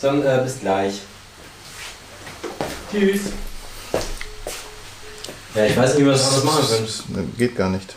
Dann bis gleich. Tschüss. Ja, ich weiß nicht, wie wir das anders machen können. Geht gar nicht.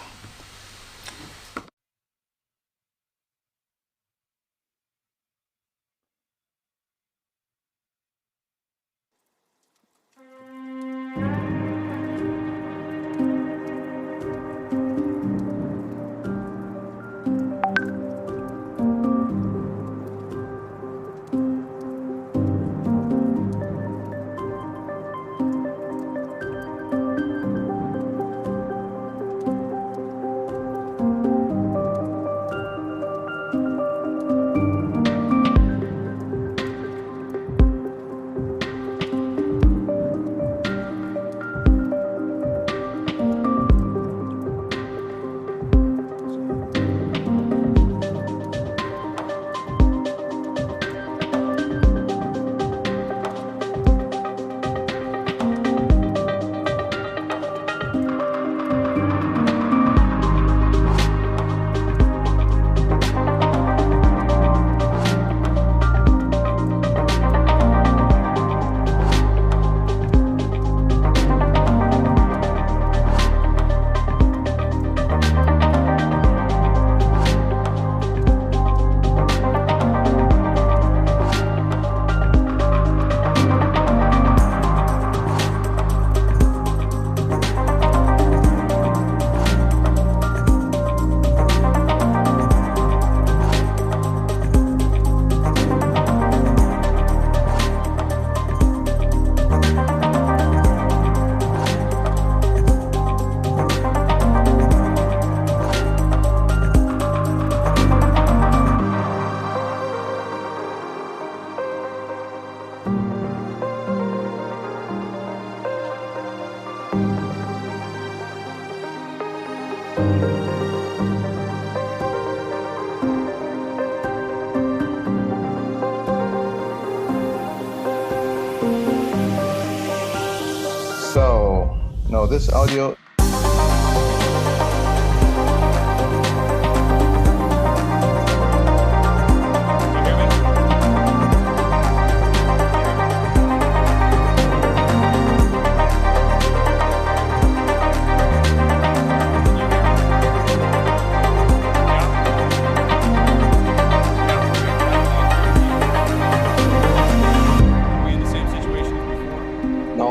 So, no, this audio.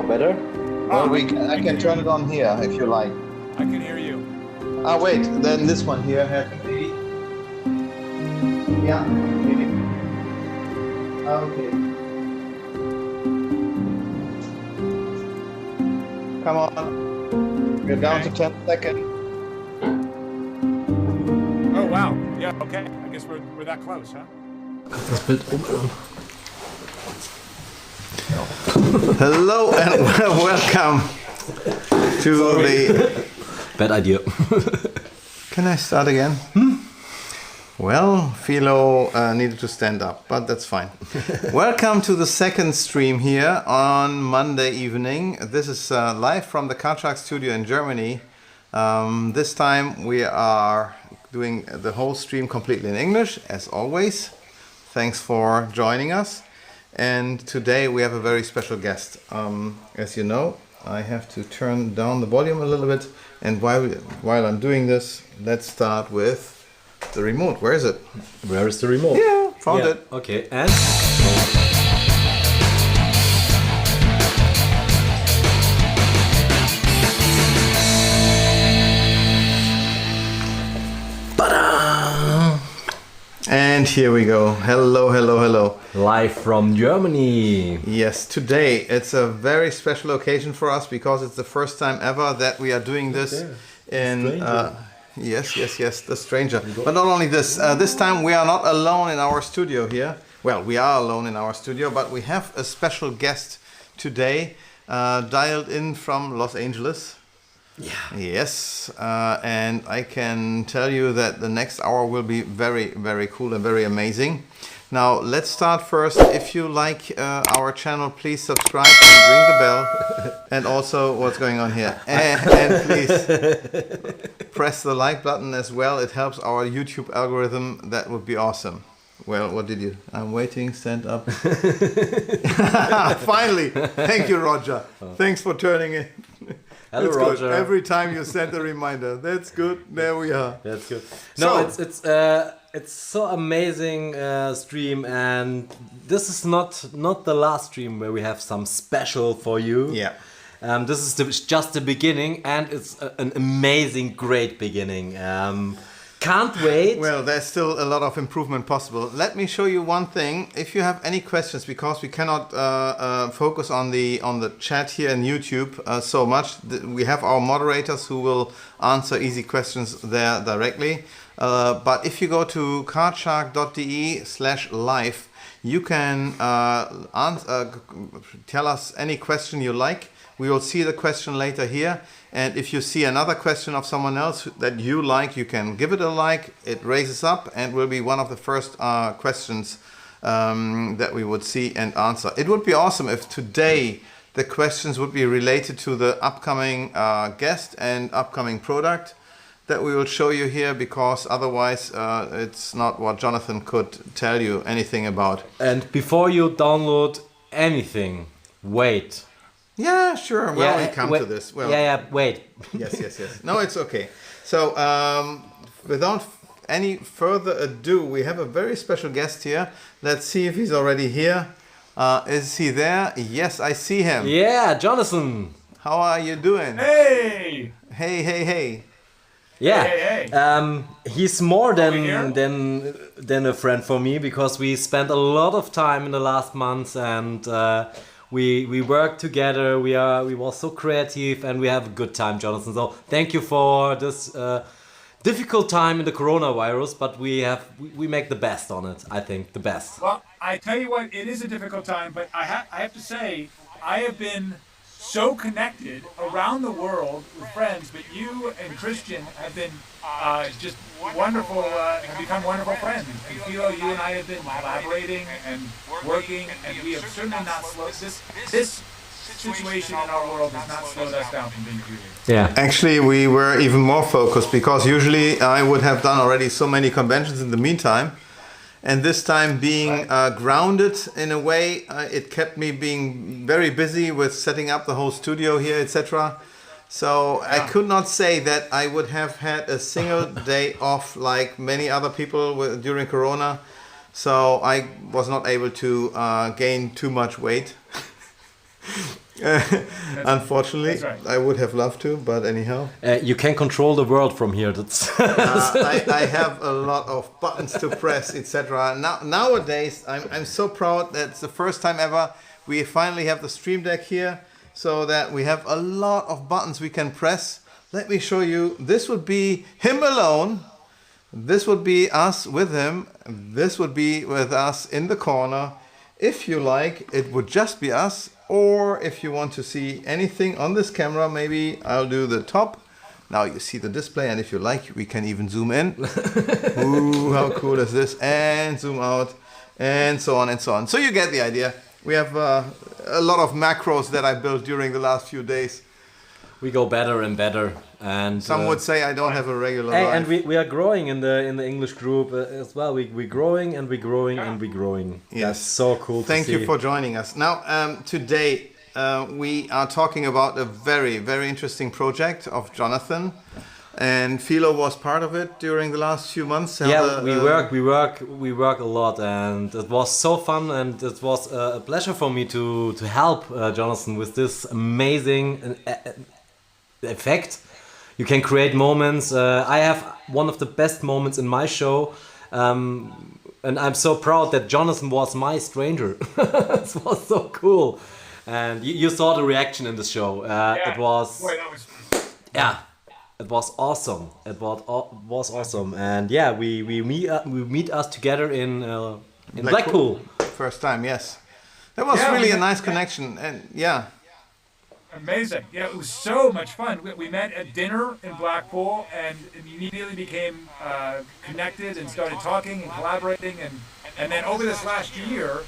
Better? Well, I can turn it on here if you like. I can hear you. Ah, wait, then this one here has to be. Yeah, maybe. Okay. Come on. We're down to 10 seconds. Oh, wow. Yeah, okay. I guess we're that close, huh? Das Bild umhören. Hello and welcome to the... Bad idea. Can I start again? Well, Philo needed to stand up, but that's fine. Welcome to the second stream here on Monday evening. This is live from the Kotnik studio in Germany. This time we are doing the whole stream completely in English, as always. Thanks for joining us. And today we have a very special guest. As you know, I have to turn down the volume a little bit. And while I'm doing this, let's start with the remote. Where is it? Where is the remote? Yeah, found it. Okay, and? And here we go. Hello, hello, hello. Live from Germany. Yes, today it's a very special occasion for us because it's the first time ever that we are doing this in... Yes, the stranger. But not only this, this time we are not alone in our studio here. Well, we are alone in our studio, but we have a special guest today, dialed in from Los Angeles. Yeah. Yes, and I can tell you that the next hour will be very, very cool and very amazing. Now, let's start first. If you like our channel, please subscribe and ring the bell. And also, what's going on here? And please press the like button as well. It helps our YouTube algorithm. That would be awesome. Well, what did you? I'm waiting, stand up. Finally! Thank you, Roger. Thanks for turning in. Hello, That's Roger. good. Every time you send a reminder. That's good. There we are. That's good. No, So- it's so amazing stream, and this is not the last stream where we have some special for you. Yeah. This is just the beginning, and it's an amazing, great beginning. Can't wait. Well, there's still a lot of improvement possible. Let me show you one thing. If you have any questions, because we cannot focus on the chat here in YouTube so much, we have our moderators who will answer easy questions there directly. But if you go to cardshark.de/live, you can tell us any question you like. We will see the question later here. And if you see another question of someone else that you like, you can give it a like. It raises up and will be one of the first questions that we would see and answer. It would be awesome if today the questions would be related to the upcoming guest and upcoming product that we will show you here, because otherwise it's not what Jonathan could tell you anything about. And before you download anything, wait. Yeah, sure. Well, we come to this. Well, wait. Yes. No, it's okay. So, without any further ado, we have a very special guest here. Let's see if he's already here. Is he there? Yes, I see him. Yeah, Jonathan. How are you doing? Hey! Hey. Yeah, Hey. He's more here? than a friend for me, because we spent a lot of time in the last months, and we worked together. We were so creative, and we have a good time, Jonathan. So thank you for this difficult time in the coronavirus, but we make the best on it. I think the best. Well, I tell you what, it is a difficult time, but I have to say, I have been so connected around the world with friends, but you and Christian have been just wonderful, have become wonderful friends. And Philo, you and I have been collaborating and working, and we have certainly not slowed this situation in our world has not slowed us down from being creative. Yeah. Actually, we were even more focused, because usually I would have done already so many conventions in the meantime. And this time being grounded in a way, it kept me being very busy with setting up the whole studio here, etc. So I could not say that I would have had a single day off like many other people during Corona. So I was not able to gain too much weight. Unfortunately, That's right. I would have loved to, but anyhow. You can control the world from here. That's I have a lot of buttons to press, etc. Nowadays, I'm so proud that it's the first time ever we finally have the Stream Deck here, so that we have a lot of buttons we can press. Let me show you. This would be him alone. This would be us with him. This would be with us in the corner. If you like, it would just be us. Or if you want to see anything on this camera, maybe I'll do the top. Now you see the display, and if you like, we can even zoom in. Ooh, how cool is this? And zoom out, and so on and so on. So you get the idea. We have a lot of macros that I built during the last few days. we go better and better. And Some would say I don't have a regular hey, life. and we are growing in the English group as well. We're growing and we're growing and we're growing. Yes. That's so cool. Thank to you see. for joining us. Now, today we are talking about a very, very interesting project of Jonathan. And Philo was part of it during the last few months. Yeah, we work a lot, and it was so fun, and it was a pleasure for me to help Jonathan with this amazing effect. You can create moments. I have one of the best moments in my show, and I'm so proud that Jonathan was my stranger. It was so cool, and you saw the reaction in the show. It was Boy, that was yeah. It was awesome. It was awesome, and yeah, we meet us together in Blackpool. First time, yes. That was Yeah, really we a met- nice connection, and yeah. amazing. Yeah, it was so much fun. We met at dinner in Blackpool and immediately became connected and started talking and collaborating. And then over this last year,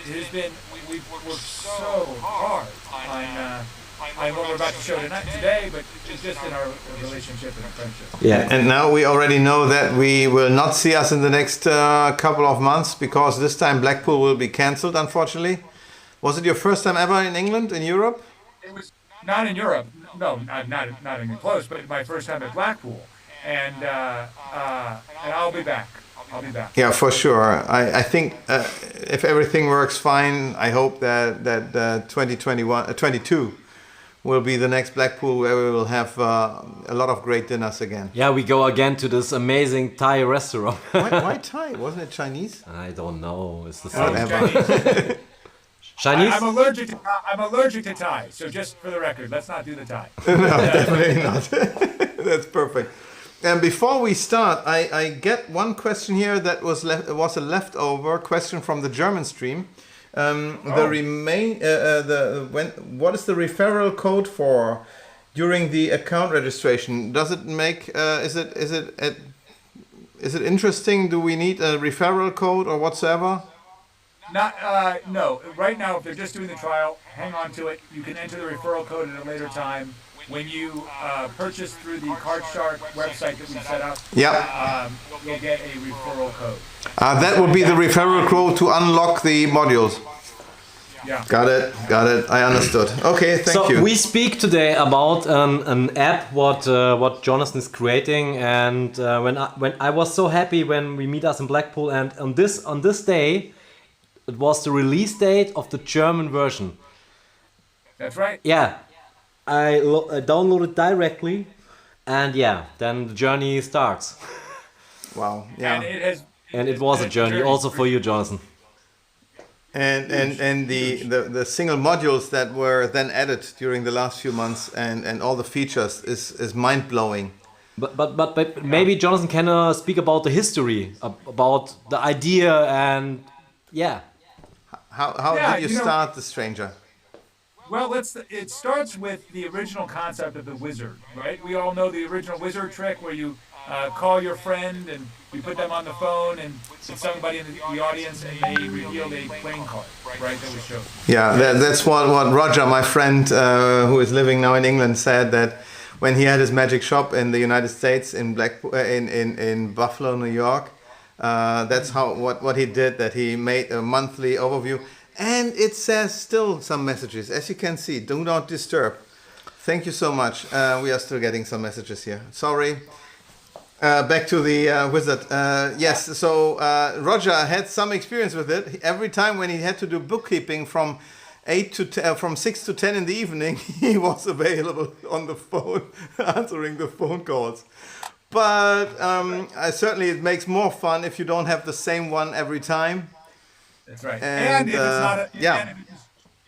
it has been, we've worked so hard on what we're about to show today, but it's just in our relationship and friendship. Yeah, and now we already know that we will not see us in the next couple of months because this time Blackpool will be cancelled, unfortunately. Was it your first time ever in England, in Europe? It was not in Europe. No, not even close. But my first time at Blackpool, and I'll be back. I'll be back. Yeah, for sure. I think if everything works fine, I hope that 22 will be the next Blackpool where we will have a lot of great dinners again. Yeah, we go again to this amazing Thai restaurant. Why Thai? Wasn't it Chinese? I don't know. It's the No, same. it's Chinese. Chinese? I'm allergic to Thai. So just for the record, let's not do the Thai. No, definitely not. That's perfect. And before we start, I get one question here that was a leftover question from the German stream. What is the referral code for during the account registration? Does it make is it interesting? Do we need a referral code or whatsoever? No. Right now, if they're just doing the trial, hang on to it. You can enter the referral code at a later time. When you purchase through the CardShark website that we set up, you'll get a referral code. That would be the referral code to unlock the modules. Yeah. Got it. I understood. Okay, thank you. So we speak today about an app what Jonathan is creating, and when I was so happy when we meet us in Blackpool, and on this day, it was the release date of the German version. That's right. Yeah. I downloaded directly, and then the journey starts. Wow, yeah. And it was a journey also for you, Jonathan. And the single modules that were then added during the last few months and all the features is mind blowing. But maybe Jonathan can speak about the history, about the idea, and How did you start the Stranger? Well, it starts with the original concept of the wizard, right? We all know the original wizard trick where you call your friend and you put them on the phone and it's somebody in the audience and they reveal a playing card, right, that was shown. Yeah, that's what Roger, my friend who is living now in England, said, that when he had his magic shop in the United States in in Buffalo, New York, that's what he did, that he made a monthly overview. And it says still some messages, as you can see, do not disturb. Thank you so much. We are still getting some messages here. Sorry. Back to the wizard. Yes, so Roger had some experience with it. Every time when he had to do bookkeeping from 6 to 10 in the evening, he was available on the phone, answering the phone calls. But certainly it makes more fun if you don't have the same one every time. That's right. And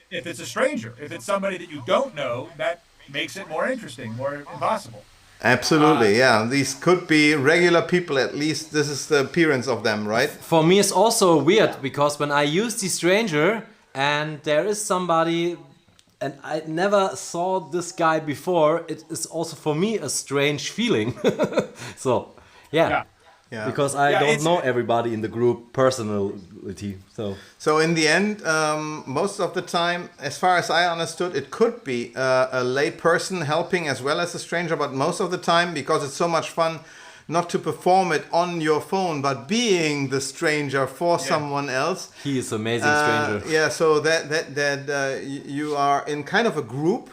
if it's a stranger, if it's somebody that you don't know, that makes it more interesting, more impossible. Absolutely, These could be regular people, at least this is the appearance of them, right? For me, it's also weird because when I use the stranger and there is somebody and I never saw this guy before, it is also for me a strange feeling. So, yeah. Because I don't know everybody in the group personality. So in the end, most of the time, as far as I understood, it could be a lay person helping as well as a stranger. But most of the time, because it's so much fun, not to perform it on your phone, but being the stranger for someone else. He is an amazing stranger. So that you are in kind of a group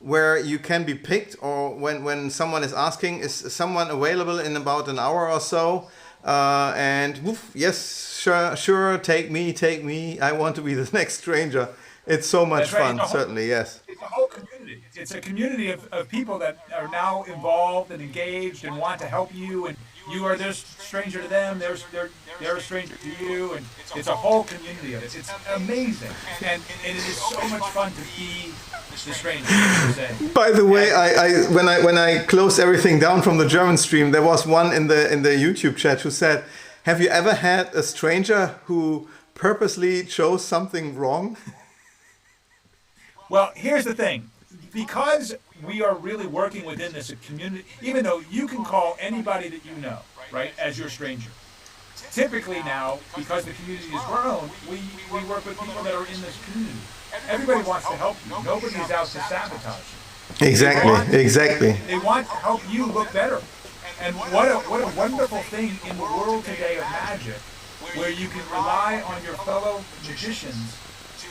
where you can be picked, or when someone is asking, is someone available in about an hour or so? And woof, yes, sure, take me. I want to be the next stranger. It's so much fun, certainly, yes. It's a whole community. It's a community of people that are now involved and engaged and want to help you, and you are this stranger to them, they're a stranger to you, and it's a whole community of it. It's amazing, and it is so much fun to be the stranger, per se. By the way, when I closed everything down from the German stream, there was one in the YouTube chat who said, "Have you ever had a stranger who purposely chose something wrong?" Well, here's the thing. Because we are really working within this community, even though you can call anybody that you know, right, as your stranger. typically now, because the community has grown, we work with people that are in this community. Everybody wants to help you. Nobody's out to sabotage you. Exactly. They want to help you look better. And what a wonderful thing in the world today of magic, where you can rely on your fellow magicians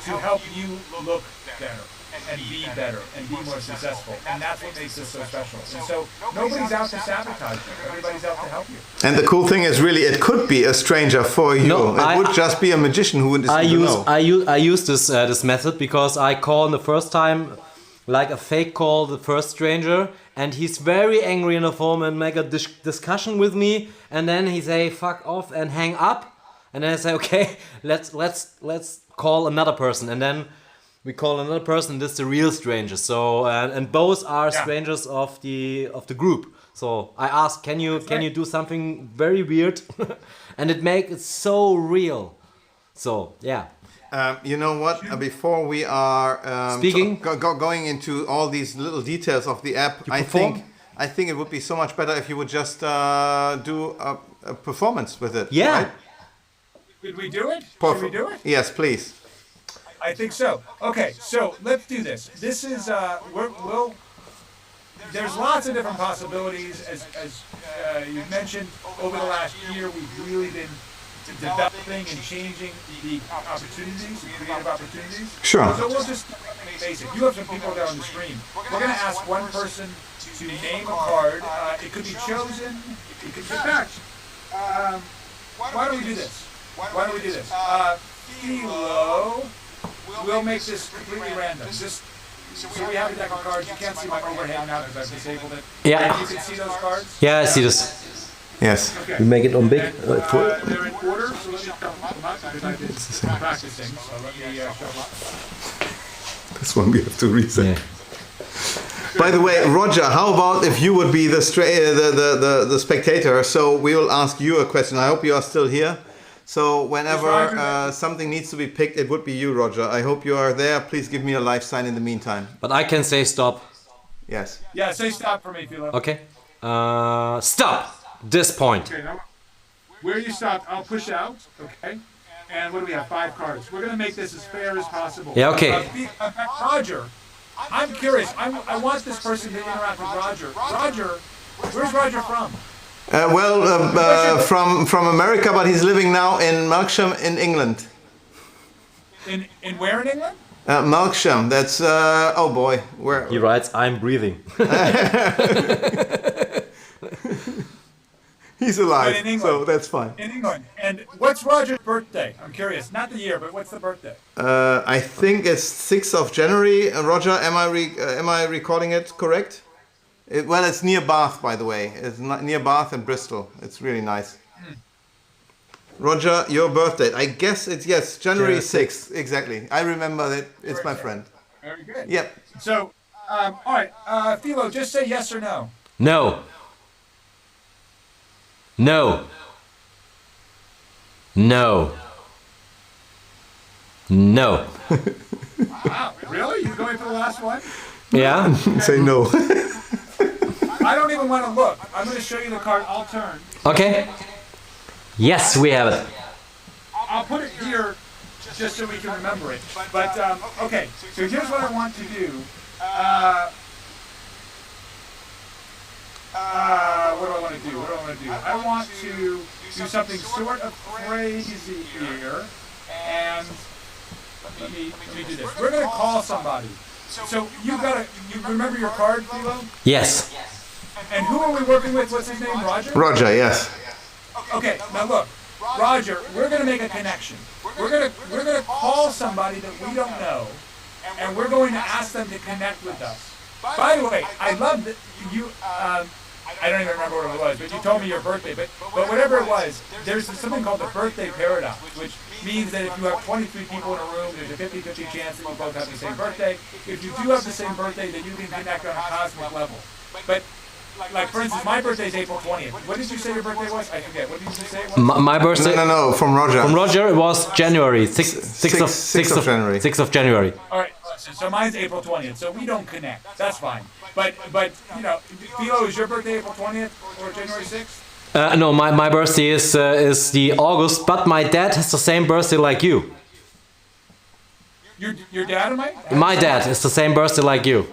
to help you look better and be better and be more successful. And that's what makes this so special. And so nobody's out to sabotage you. Everybody's out to help you. And the cool thing is really it could be a stranger for you. No, it would just be a magician who would know. I use this method because I call the first time like a fake call the first stranger, and he's very angry in the phone and make a discussion with me, and then he say fuck off and hang up, and then I say okay, let's call another person, and then we call another person. This is the real stranger. So and both are strangers of the group. So I ask, can you do something very weird, and it makes it so real. So yeah. You know what? Before we are speaking, going into all these little details of the app, I think it would be so much better if you would just do a performance with it. Yeah. Right? Could we do it? Should we do it? Yes, please. I think so. Okay, so let's do this. This is there's lots of different possibilities. As you mentioned, over the last year, we've really been developing and changing the opportunities, the creative opportunities. Sure. So we'll just face it. You have some people there on the screen. We're going to ask one person to name a card. It could be chosen. It could be back. Why don't we do this? Philo, we'll make this completely random. Just so we have a deck of cards. You can't see my overhang now because I've disabled it. Yeah. You can see those cards? Yeah, I see this. Yes. Okay. We make it on big. They're in order, so let me shuffle them up because I've been practicing. So let me shuffle. This one we have to reset. Yeah. By the way, Roger, how about if you would be the spectator? So we will ask you a question. I hope you are still here. So whenever something needs to be picked, it would be you, Roger. I hope you are there. Please give me a live sign in the meantime. But I can say stop. Yes. Yeah, say stop for me, Philo. Okay. Stop. This point. Okay, now where you stopped, I'll push out. Okay. And what do we have? 5 cards. We're going to make this as fair as possible. Yeah. Okay. Roger, I'm curious. I want this person to interact with Roger. Roger, where's Roger from? From America, but he's living now in Melksham in England. In where in England? Melksham. That's oh boy, where? He writes, "I'm breathing." He's alive, in England. so that's fine. In England. And what's Roger's birthday? I'm curious. Not the year, but what's the birthday? I think it's 6th of January. Roger, am I recording it correct? Well, it's near Bath, by the way. It's near Bath and Bristol. It's really nice. Roger, your birthday. I guess it's, yes, January 6th. Exactly. I remember that. It's my friend. Very good. Yep. So, all right. Philo, just say yes or no. No. No. No. No. Wow. Really? You going for the last one? Yeah. Say no. I don't even want to look. I'm going to show you the card. I'll turn. Okay. Yes, we have it. I'll put it here just so we can remember it. But, okay. So here's what I want to do. What do I want to do? I want to do something sort of crazy here. And let me do this. We're going to call somebody. So you remember your card, Philo? Yes. And who are we working with? What's his name? Roger? Roger, yes. Okay, now look. Roger, we're going to make a connection. We're going to call somebody that we don't know, and we're going to ask them to connect with us. By the way, I love that you, I don't even remember what it was, but you told me your birthday. But whatever it was, there's something called the birthday paradox, which means that if you have 23 people in a room, there's a 50-50 chance that you both have the same birthday. If you do have the same birthday, then you can connect on a cosmic level. But, like, for instance, my birthday is April 20th. What did you say your birthday was? I forget. What did you say it was? My birthday? No, from Roger. From Roger, it was January. 6th of January. 6th of January. All right. So mine's April 20th. So we don't connect. That's fine. But you know, Philo, is your birthday April 20th or January 6th? No, my birthday is the August, but my dad has the same birthday like you. Your dad and My dad is the same birthday like you.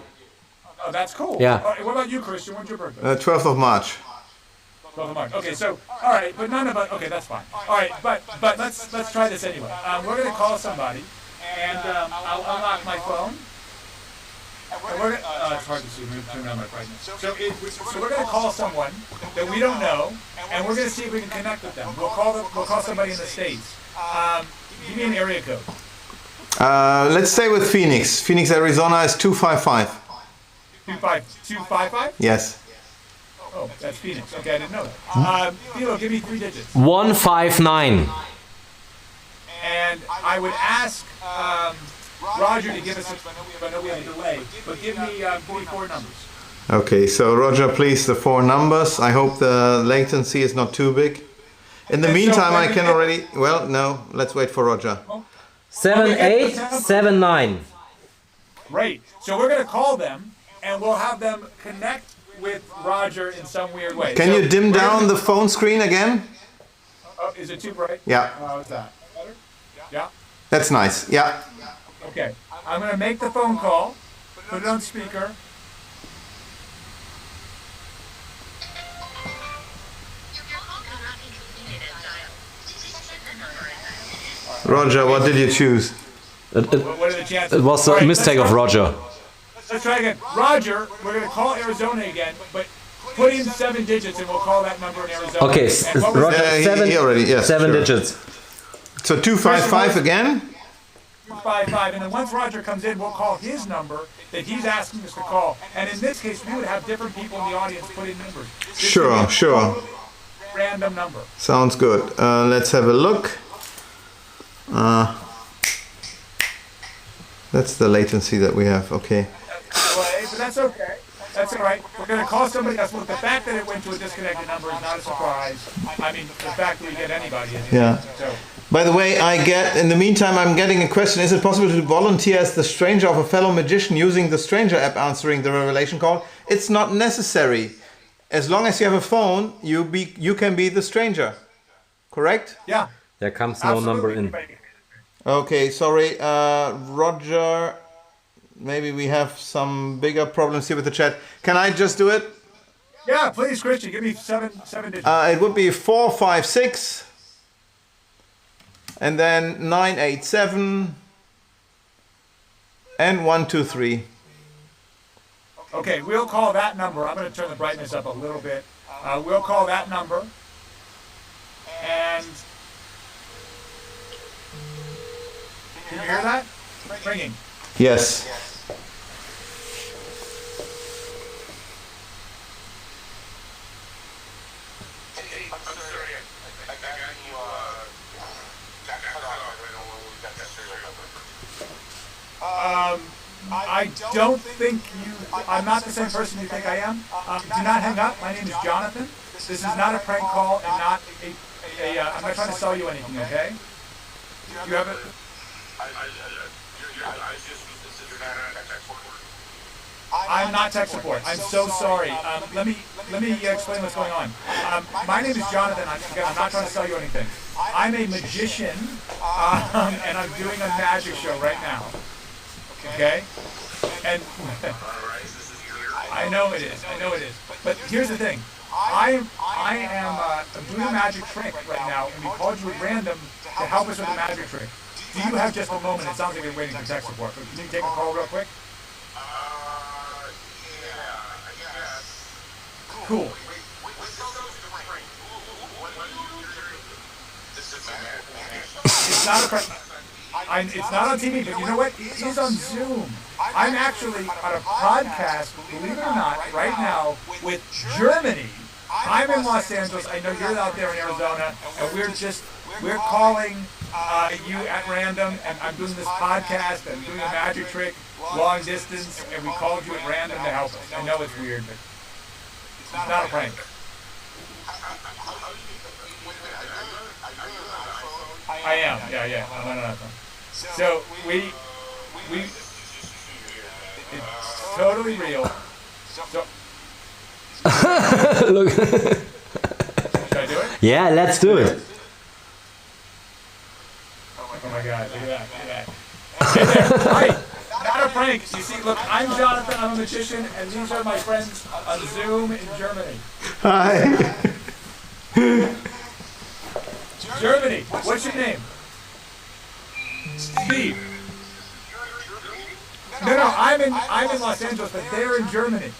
Oh, that's cool. Yeah. What about you, Christian? When's your birthday? 12th of March. 12th of March. Okay, so all right, but none of us. Okay, that's fine. All right, but let's try this anyway. We're gonna call somebody, and I'll unlock my phone. And we're gonna, it's hard to see. We're turn on my brightness. So we're gonna call someone that we don't know, and we're gonna see if we can connect with them. We'll call somebody in the States. Give me an area code. Let's stay with Phoenix. Phoenix, Arizona is 255. 255? Yes. Oh, that's Phoenix. Okay, I didn't know that. Philo, give me 3 digits. 159. And I would ask Roger to give us, I know we have a delay, but give me 4 numbers. Okay, so Roger, please, the 4 numbers. I hope the latency is not too big. In the meantime, I can already... Well, no, let's wait for Roger. 7879. Great. So we're going to call them, and we'll have them connect with Roger in some weird way. Can you dim down the phone screen again? Oh, is it too bright? Yeah. How's that? Better? Yeah? That's nice. Yeah. Okay. I'm going to make the phone call, put it on speaker. Roger, what did you choose? What are the chances? It was a mistake of Roger. Let's try again. Roger, we're going to call Arizona again, but put in 7 digits and we'll call that number in Arizona. Okay, And what was Roger, that? He already, yes, 7 sure. digits. So 255 again? 255, and then once Roger comes in, we'll call his number that he's asking us to call. And in this case, we would have different people in the audience put in numbers. This would be a Sure. Random number. Sounds good. Let's have a look. That's the latency that we have. Okay. But that's okay. That's all right. We're going to call somebody else. Look, the fact that it went to a disconnected number is not a surprise. I mean, the fact that we get anybody is. Yeah. So. By the way, in the meantime, I'm getting a question. Is it possible to volunteer as the stranger of a fellow magician using the stranger app answering the revelation call? It's not necessary. As long as you have a phone, you can be the stranger. Correct? Yeah. There comes no number in. Okay, sorry. Roger, maybe we have some bigger problems here with the chat. Can I just do it? Yeah, please, Christian, give me seven digits. It would be 456 and then 987 and 123. Okay, we'll call that number. I'm going to turn the brightness up a little bit. We'll call that number. And can you hear that? Ringing. Yes. I don't think I'm not the same person you think I am. Do not hang up. My name is Jonathan. This is not a prank call and not I'm not trying to sell you anything, okay? You have it? I'm not tech support. I'm so sorry. Let me explain what's going on. My name is Jonathan. I'm not trying to sell you anything. I'm a magician, and I'm doing a magic show right now. Okay? And I know it is. But here's the thing. I'm doing a magic trick right now, and we called you at random to help us with the magic trick. Do you have just a moment? It sounds like you're waiting for tech support. Can you take a call real quick? Cool. It's not a prank. It's not on TV, but you know what? It is on Zoom. I'm actually on a podcast, believe it or not, right now with Germany. I'm in Los Angeles. I know you're out there in Arizona, and we're calling you at random, and I'm doing this podcast, and I'm doing a magic trick, long distance, and we called you at random to help us. I know it's weird, but it's not a prank. I am, yeah. I'm on an iPhone. So it's totally real. So Look. should I Yeah, let's do it. Oh my God, look at that, look at that. Hey there, right, not a prank. You see, look, I'm Jonathan, I'm a magician, and these are my friends on Zoom in Germany. Hi. Germany, what's your name? Steve. No, I'm in Los Angeles, but they're in Germany.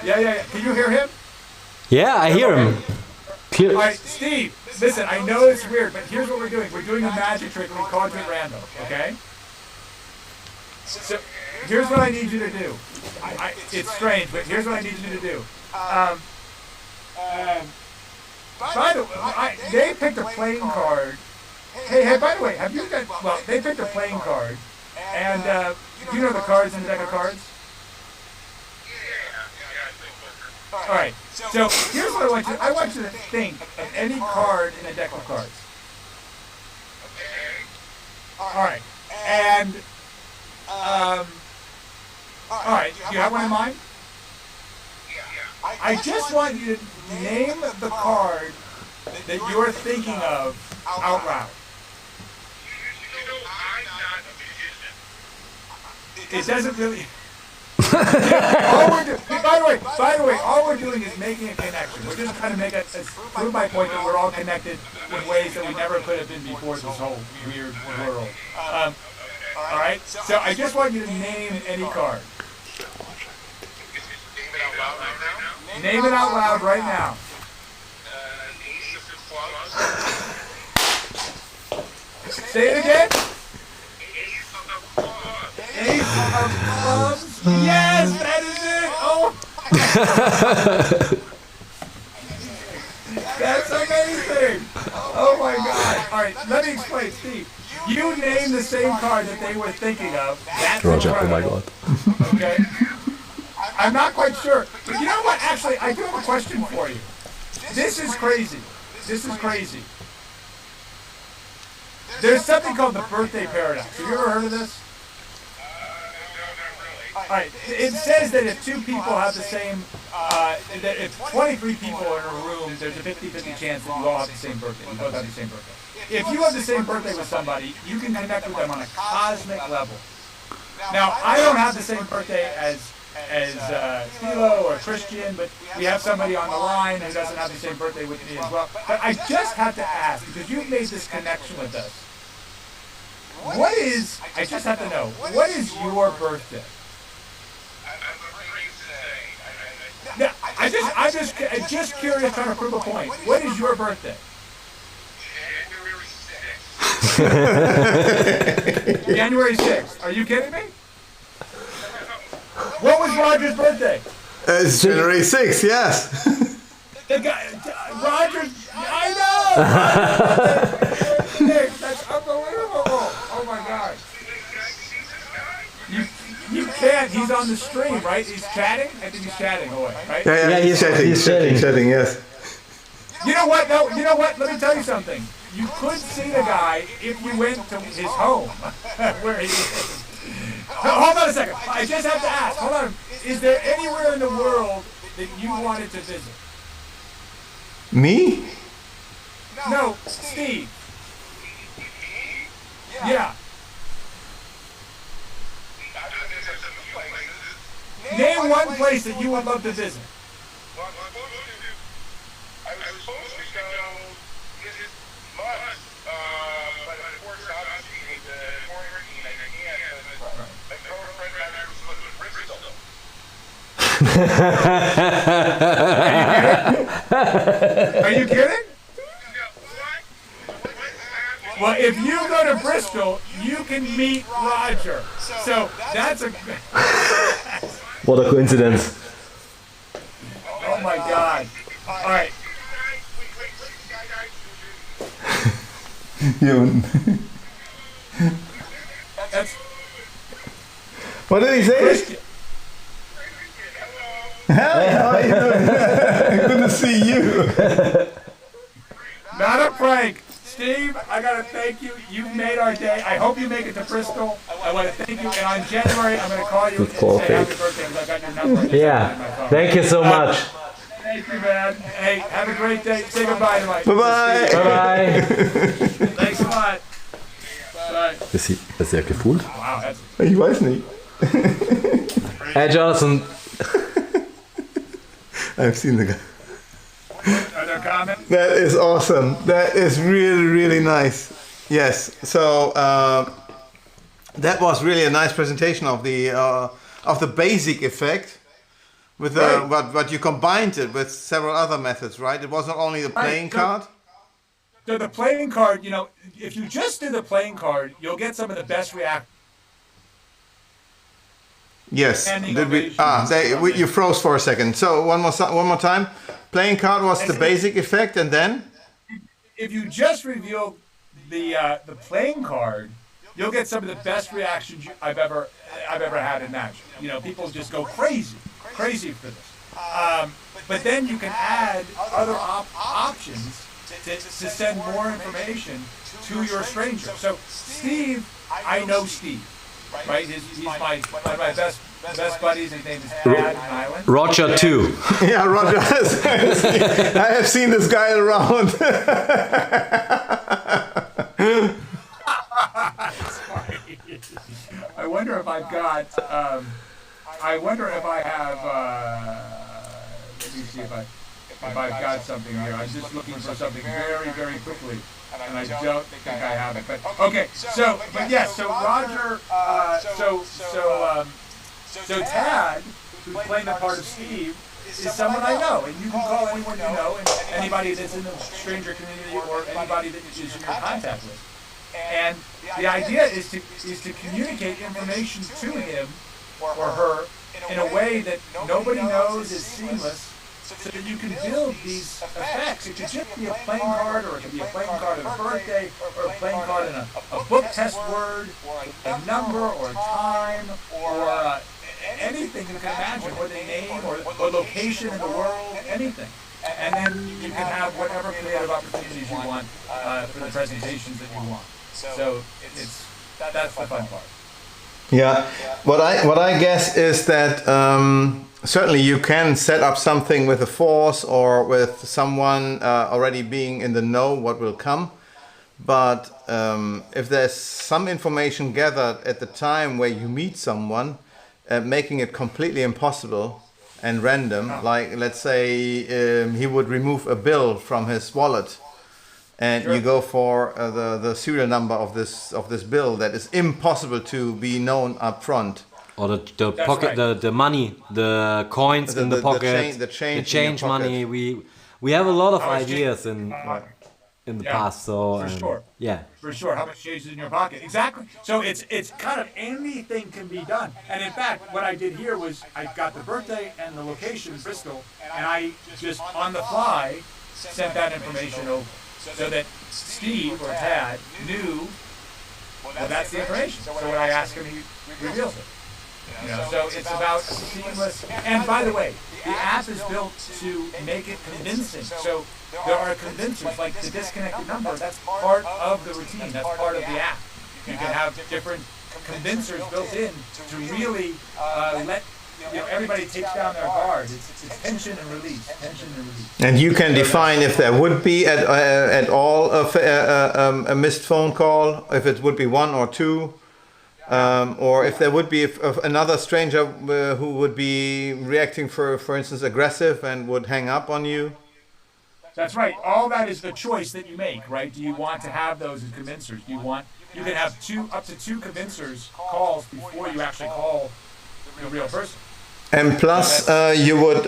Yeah. Can you hear him? Yeah, I hear him. All right, Steve, listen, I know it's weird, but here's what we're doing. We're doing a magic trick we called it random, okay? So, here's what I need you to do. It's strange, but here's what I need you to do. By the way, they picked a playing card. Hey, by the way, have you got, well, they picked a playing card, and you know the cards in the deck of cards? All right. So here's what I want you to think of any card in a deck of cards. All right. And all right. Do you have one in mind? I just want you to name the card that you're thinking of out loud. It doesn't really. By the way, all we're doing is making a connection. We're just trying to prove my point that we're all connected in ways that we never could have been before this whole weird world. All right. So I just want you to name any card. Name it out loud right now. Say it again. Ace of clubs. Yes, that is it. Oh, that's amazing. Oh my God. All right, let me explain, Steve. You named the same card that they were thinking of. That's Roger, oh my incredible. God. Okay. I'm not quite sure, but you know what? Actually, I do have a question for you. This is crazy. This is crazy. There's something called the birthday paradox. Have you ever heard of this? All right. It says that if two people have the same, that if 23 people are in a room, there's a 50-50 chance that you all have the same birthday. You both have the same birthday. If you have the same birthday with somebody, you can connect with them on a cosmic level. Now, I don't have the same birthday as Philo or Christian, but we have somebody on the line who doesn't have the same birthday with me as well. But I just have to ask, because you've made this connection with us. I just have to know, what is your birthday? Yeah, I'm just curious, trying to prove a point. What is your birthday? January 6th. Are you kidding me? What was Roger's birthday? It's January 6th, yes. The guy, Roger's, I know! That's unbelievable! Oh my God. You can't, he's on the stream, right? He's chatting? I think he's chatting away, right? Yeah, he's chatting, yes. You know what? No, you know what? Let me tell you something. You could see the guy if you went to his home, where he is. Hold on a second. I just have to ask. Hold on. Is there anywhere in the world that you wanted to visit? Me? No, Steve. Yeah. Name one place that you would love to visit. I was supposed to go visit Musk, but of course, obviously, with the quarantine, I can't. My girlfriend and I were supposed to Bristol. Are you kidding? Well, if you go to Bristol, you can meet Roger. So that's a... What a coincidence. Oh my God. All right. That's... What did he say? Christian. Hey, how are you doing? Good to see you. Not a prank. Steve, I gotta thank you. You've made our day. I hope you make it to Bristol. I want to thank you. And on January, I'm gonna call you and say happy birthday because I got your number. In my phone. Thank you so much. Thank you, man. Hey, have a great day. Say goodbye to my. Bye-bye. Bye. Thanks a lot. Bye. Ist sie gefühlt? Wow, that's. Ich weiß nicht. Hey, Jonathan. I've seen the guy. Are there comments? That is awesome. That is really, really nice. Yes. So that was really a nice presentation of the basic effect. With but you combined it with several other methods, right? It wasn't only the playing card. So the playing card, you know, if you just do the playing card, you'll get some of the best reactions. Yes. You froze for a second. So one more time. Playing card was the basic effect, and then. If you just reveal the playing card, you'll get some of the best reactions I've ever had in match. You know, people just go crazy for this. But then you can add other options to send more information to your stranger. So Steve, I know Steve, right? He's one of my best buddies. His name is Tad Island. Roger too. Yeah, Roger. I have seen this guy around. I wonder if I've got. I wonder if I have. Let me see if I've got something here. I'm just looking for something very, very quickly, and I don't think I have it. But okay, so Roger. So Tad, who's playing the part of Steve, is someone I know, and you can call anyone you know, and anybody that's in the stranger community or anybody that is in your contact list. And the idea is to communicate information to him or her in a way that nobody knows is seamless, so that you can build these effects. It could just be a playing card, or it could be a playing card of a birthday, or a playing card in a book test word, or a number, or a time, or anything you can imagine, or the name, or location in the world, anything. And then you can have whatever creative opportunities you want for the presentations that you want. So that's the fun part. Yeah, what I guess is that certainly you can set up something with a force or with someone already being in the know what will come. But if there's some information gathered at the time where you meet someone, making it completely impossible and random, like let's say he would remove a bill from his wallet, and you go for the serial number of this bill that is impossible to be known up front. Or the pocket, right. the money, the coins in the pocket, the change money. We have a lot of ideas in the past. So for sure. Yeah, for sure. How much change is in your pocket? Exactly. So it's kind of anything can be done. And in fact, what I did here was I got the birthday and the location, Bristol, and I just on the fly sent that information over, so that Steve or Tad knew. Well, that's the information. So when I ask him, he reveals it. You know, so it's about seamless. And by the way, the app is built to make it convincing. So there are convincers, like the disconnected number. That's part of the routine. That's part of the app. You can have different convincers built in to really let everybody takes down their guard. It's tension and release. Tension and release. And you can define if there would be at all a missed phone call, if it would be one or two. Or if there would be another stranger who would be reacting, for instance, aggressive and would hang up on you. That's right. All that is the choice that you make, right? Do you want to have those as convincers? You can have up to two convincers calls before you actually call the real person. And plus, you would,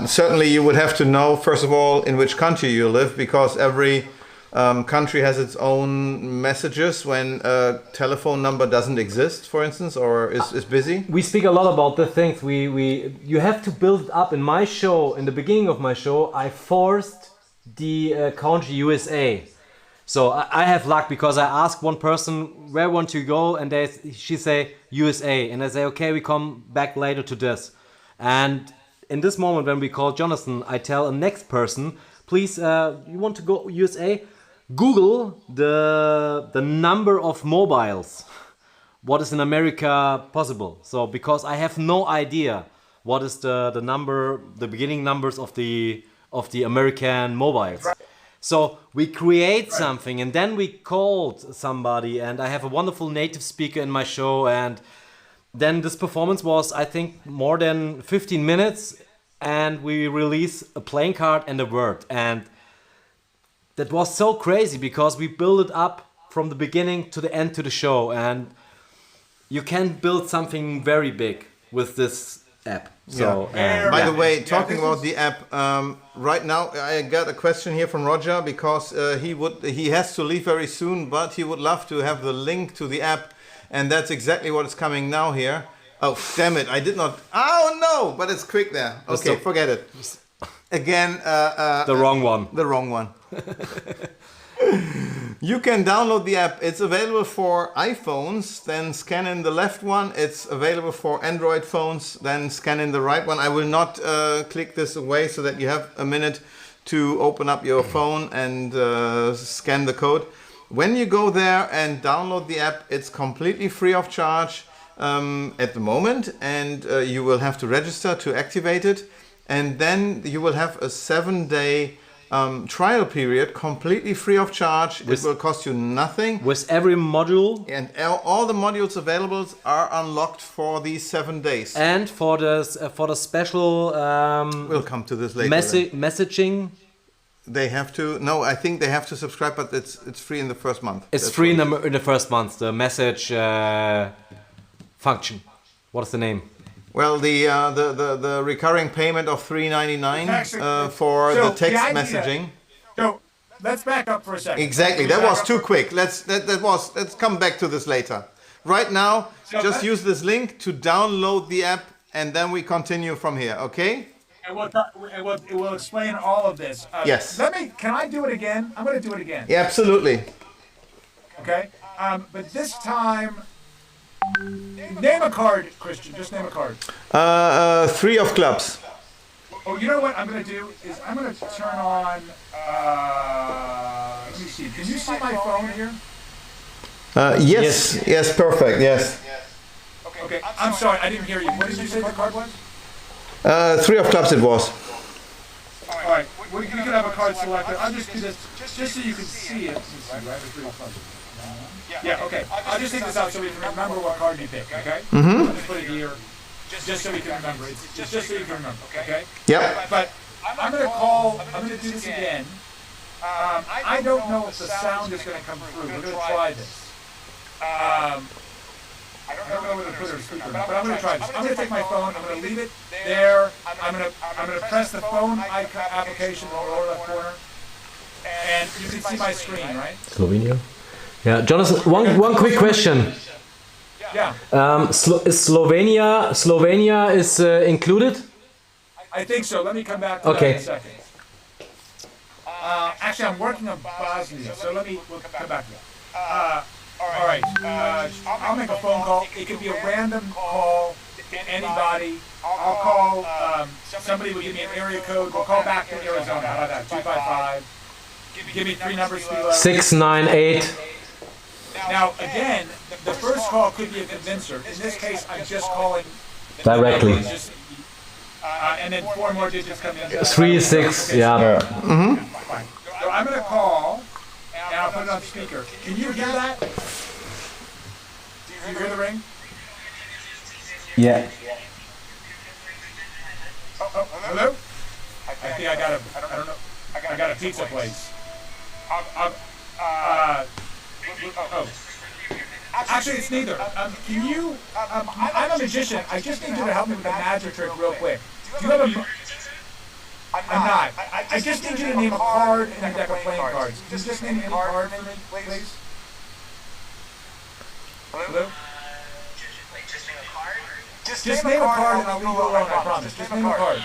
certainly you would have to know, first of all, in which country you live, because every country has its own messages when a telephone number doesn't exist, for instance, or is busy. We speak a lot about the things you have to build it up. In my show, in the beginning of my show, I forced the country USA. So I have luck because I ask one person where want to go, and she say USA, and I say okay, we come back later to this. And in this moment when we call Jonathan, I tell a next person, please, you want to go USA? Google the number of mobiles. What is in America possible? So because I have no idea what is the number, the beginning numbers of the American mobiles. So we create something, and then we called somebody, and I have a wonderful native speaker in my show, and then this performance was, I think, more than 15 minutes, and we released a playing card and a word, and that was so crazy because we built it up from the beginning to the end to the show, and you can build something very big with this app. So, by the way, talking about the app, right now I got a question here from Roger because he has to leave very soon, but he would love to have the link to the app, and that's exactly what is coming now here. Oh, damn it! I did not. Oh no! But it's quick there. Okay, forget it. Again, the wrong one. The wrong one. You can download the app. It's available for iPhones, then scan in the left one. It's available for Android phones, then scan in the right one. I will not click this away so that you have a minute to open up your phone and scan the code. When you go there and download the app, it's completely free of charge at the moment, and you will have to register to activate it. And then you will have a 7-day trial period, completely free of charge. It will cost you nothing. With every module. And all the modules available are unlocked for these 7 days. And for the special we'll come to this later. Messaging. They have to. No, I think they have to subscribe, but it's free in the first month. It's free in the first month. The message function. What is the name? Well, the recurring payment of $3.99 for the text messaging. So let's back up for a second. Exactly, that was too quick. Let's come back to this later. Right now, just use this link to download the app, and then we continue from here. Okay? And we'll explain all of this. Yes. Can I do it again? I'm going to do it again. Yeah, absolutely. Okay. But this time. Name a card, Christian. Just name a card. 3 of clubs. Oh, you know what I'm going to do is I'm going to turn on. Let me see. Can you see my phone here? Yes, perfect. Yes. Okay. I'm sorry, I didn't hear you. What did you say the card was? 3 of clubs it was. All right. We can have a card selected. I'll just do this just so you can see it. Let me see, right? The 3 of clubs. Yeah, okay. I'll just take this out so we can remember what card you picked, okay? I'll just put it here, just so we can remember. It's just so you can remember, okay? Yep. But I'm going to do this again. I don't know if the sound is going to come through. We're going to try this. I don't know whether to put it on speaker or not, but I'm going to try this. I'm going to take my phone, I'm going to leave it there. I'm going to press the phone icon application in the lower left corner. And you can see my screen, right? Slovenia. Yeah, Jonathan, one quick question. Yeah. Is Slovenia is included? I think so. Let me come back to that in a second. Actually, I'm working on Bosnia, so we'll come back to that. All right. I'll make a phone call. It could be a random call to anybody. I'll call, somebody will give me an area code. We'll call back to Arizona. How about that? 255. Give me 3 numbers. 698. Now, again, the first call could be a convincer. In this case, I'm just calling directly. And then 4 more digits come in. 3, 6, yeah. Fine. So I'm going to call, and I'll put it on speaker. Can you hear that? Do you hear the ring? Yeah. Oh, hello? I think I don't know. I got a pizza place. Actually, it's neither. Can you? I'm a magician. I just need you to help me with a magic trick real quick. Do you have a? I'm not. I just need you to name a card in a deck of playing cards. Just name a card for me, please. Hello? Just name a card and I'll leave you alone, I promise. Just name a card.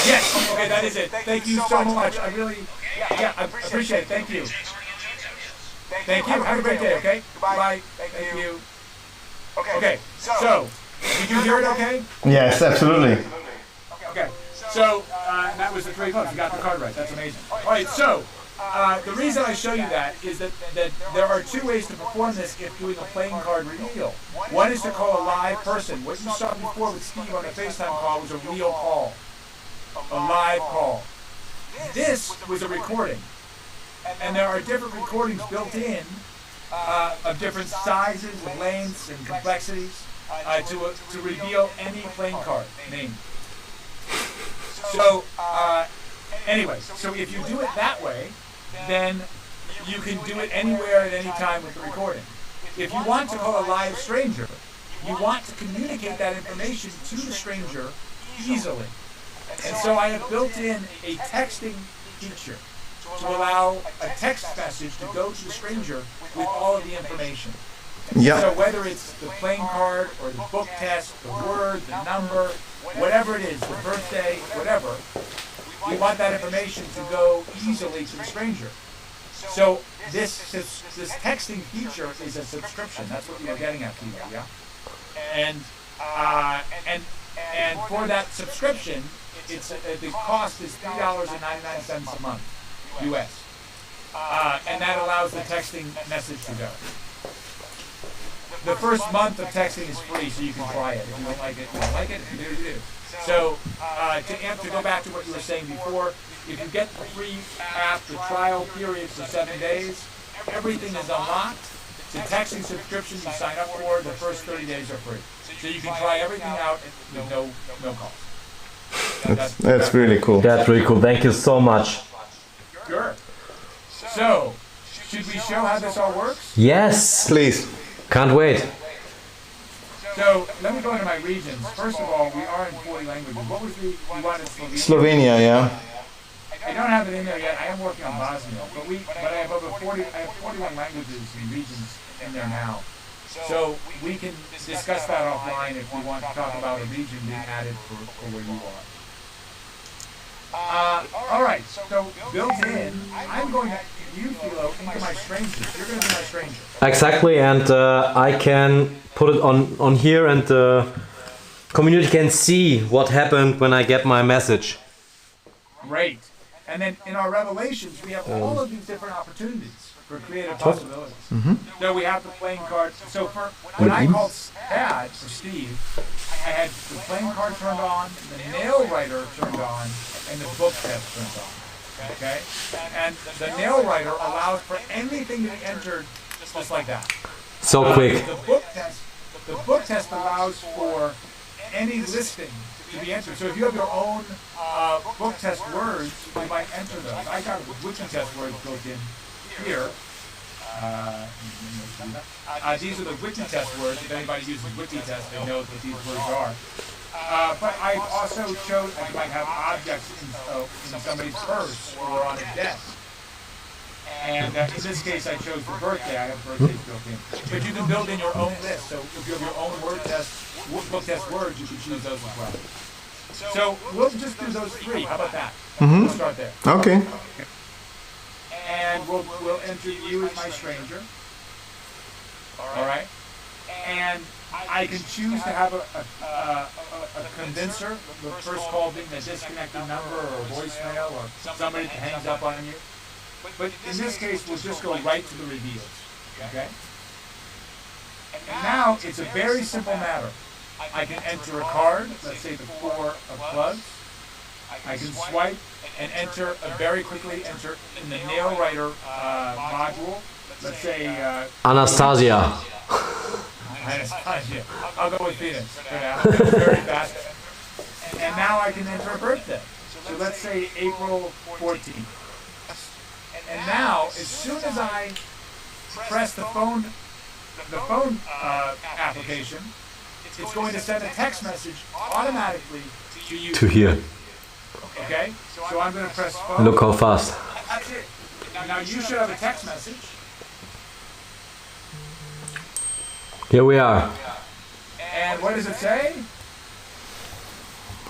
Yes, okay, that is it. Thank you so much. I really, I appreciate it. Thank you. Thank you. Have a great day, okay? Bye. Thank you. Okay, so, did you hear it okay? Yes, absolutely. Okay, So that was the 3 votes. You got the card right. That's amazing. All right, so the reason I show you that is that there are 2 ways to perform this if doing a playing card reveal. One is to call a live person. What you saw before with Steve on the FaceTime call was a real call, a live call. This was a recording, and there are different recordings built in of different sizes and lengths and complexities to reveal any playing card name. So anyway, so if you do it that way, then you can do it anywhere at any time with the recording. If you want to call a live stranger, you want to communicate that information to the stranger easily. And so I have built in a texting feature to allow a text message to go to the stranger with all of the information. Yeah. So whether it's the playing card or the book test, the word, the number, whatever it is, the birthday, whatever, we want that information to go easily to the stranger. So this texting feature is a subscription. That's what you're getting at, Philo, yeah? And for that subscription, the cost is $3.99 a month, US. And that allows the texting message to go. The first month of texting is free, so you can try it. If you don't like it, you don't like it. If you do, you do. So to go back to what you were saying before, if you get the free app, the trial period for 7 days, everything is unlocked. The texting subscription you sign up for, the first 30 days are free. So you can try everything out with no cost. That's really cool. That's really cool. Thank you so much. Sure. So, should we show how this all works? Yes. Please. Can't wait. So, let me go into my regions. First of all, we are in 40 languages. What was we wanted Slovenia? Slovenia, yeah. I don't have it in there yet. I am working on Bosnia, but I have over 40. I have 41 languages and regions in there now. So we can discuss that offline if we want to talk about a region being added for where you are. All right. So built in, I'm going to you, Philo, into my strangers. You're going to be my stranger. Exactly, and I can put it on here, and the community can see what happened when I get my message. Great. And then in our revelations, we have all of these different opportunities for creative possibilities. So we have the playing card. So for when I called Dad for Steve, I had the playing card turned on, the nail writer turned on, and the book test turned on. Okay? And the nail writer allows for anything to be entered just like that. So quick. The book test allows for any listing to be entered. So if you have your own book test words, you might enter those. I got wiki test words built in here. These are the wiki test words. If anybody uses wiki test, they know what these words are. But I also showed I might have objects in somebody's purse or on a desk. And in this case, I chose the birthday. I have birthdays built in. But you can build in your own list. So if you have your own book test words, you can choose those as well. So we'll just do those 3. How about that? We'll start there. Okay. And we'll enter you as my stranger. All right. And I can choose to have a condenser, the first call being a disconnected number or a voicemail or somebody that hangs up on you. But in this case, we'll just go right to the reveals. Okay? And now it's a very simple matter. I can enter a card, let's say the 4 of clubs. I can swipe and enter very quickly enter in the nail writer module. Let's say Anastasia. Anastasia. I'll go with Venus for now. It's very fast. And now I can enter a birthday. So let's say April 14th. And now, as soon as I press the phone application, it's going to send a text message automatically to you. To here. Okay? So I'm going to press phone. Look how fast. That's it. Now you should have a text message. Here we are. And what does it say?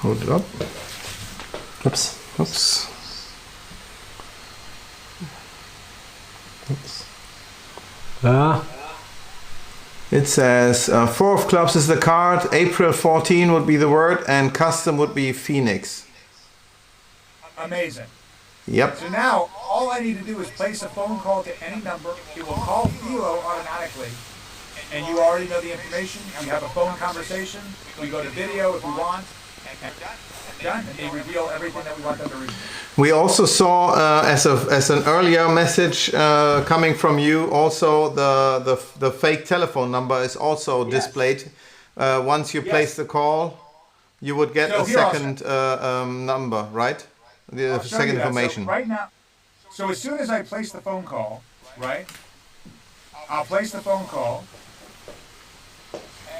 Hold it up. Oops. Oops. It says 4 of clubs is the card, April 14 would be the word, and custom would be Phoenix. Amazing. Yep. So now, all I need to do is place a phone call to any number. It will call Philo automatically. And you already know the information. We have a phone conversation. We go to video if we want. And done. And they reveal everything that we want them to reveal. We also saw as an earlier message coming from you, also the fake telephone number is also displayed. Once you place the call, you would get a second number, right? The second information. So right now, so as soon as I place the phone call, right? I'll place the phone call,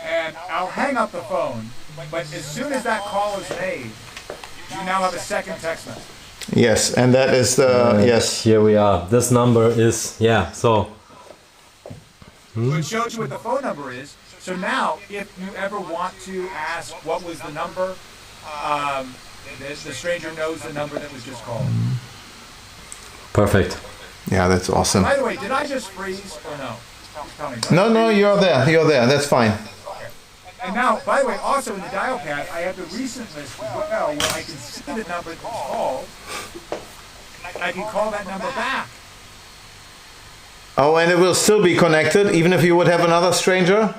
and I'll hang up the phone. But as soon as that call is made, you now have a second text message. Yes, and that is the yes. Here we are. This number is so. So it shows you what the phone number is. So now, if you ever want to ask what was the number, the stranger knows the number that was just called. Perfect. Yeah, that's awesome. By the way, did I just freeze or no? Tell me. No, you're there. You're there. That's fine. And now, by the way, also in the dial pad, I have the recent list as well, where I can see the number that was called. I can call that number back. Oh, and it will still be connected, even if you would have another stranger?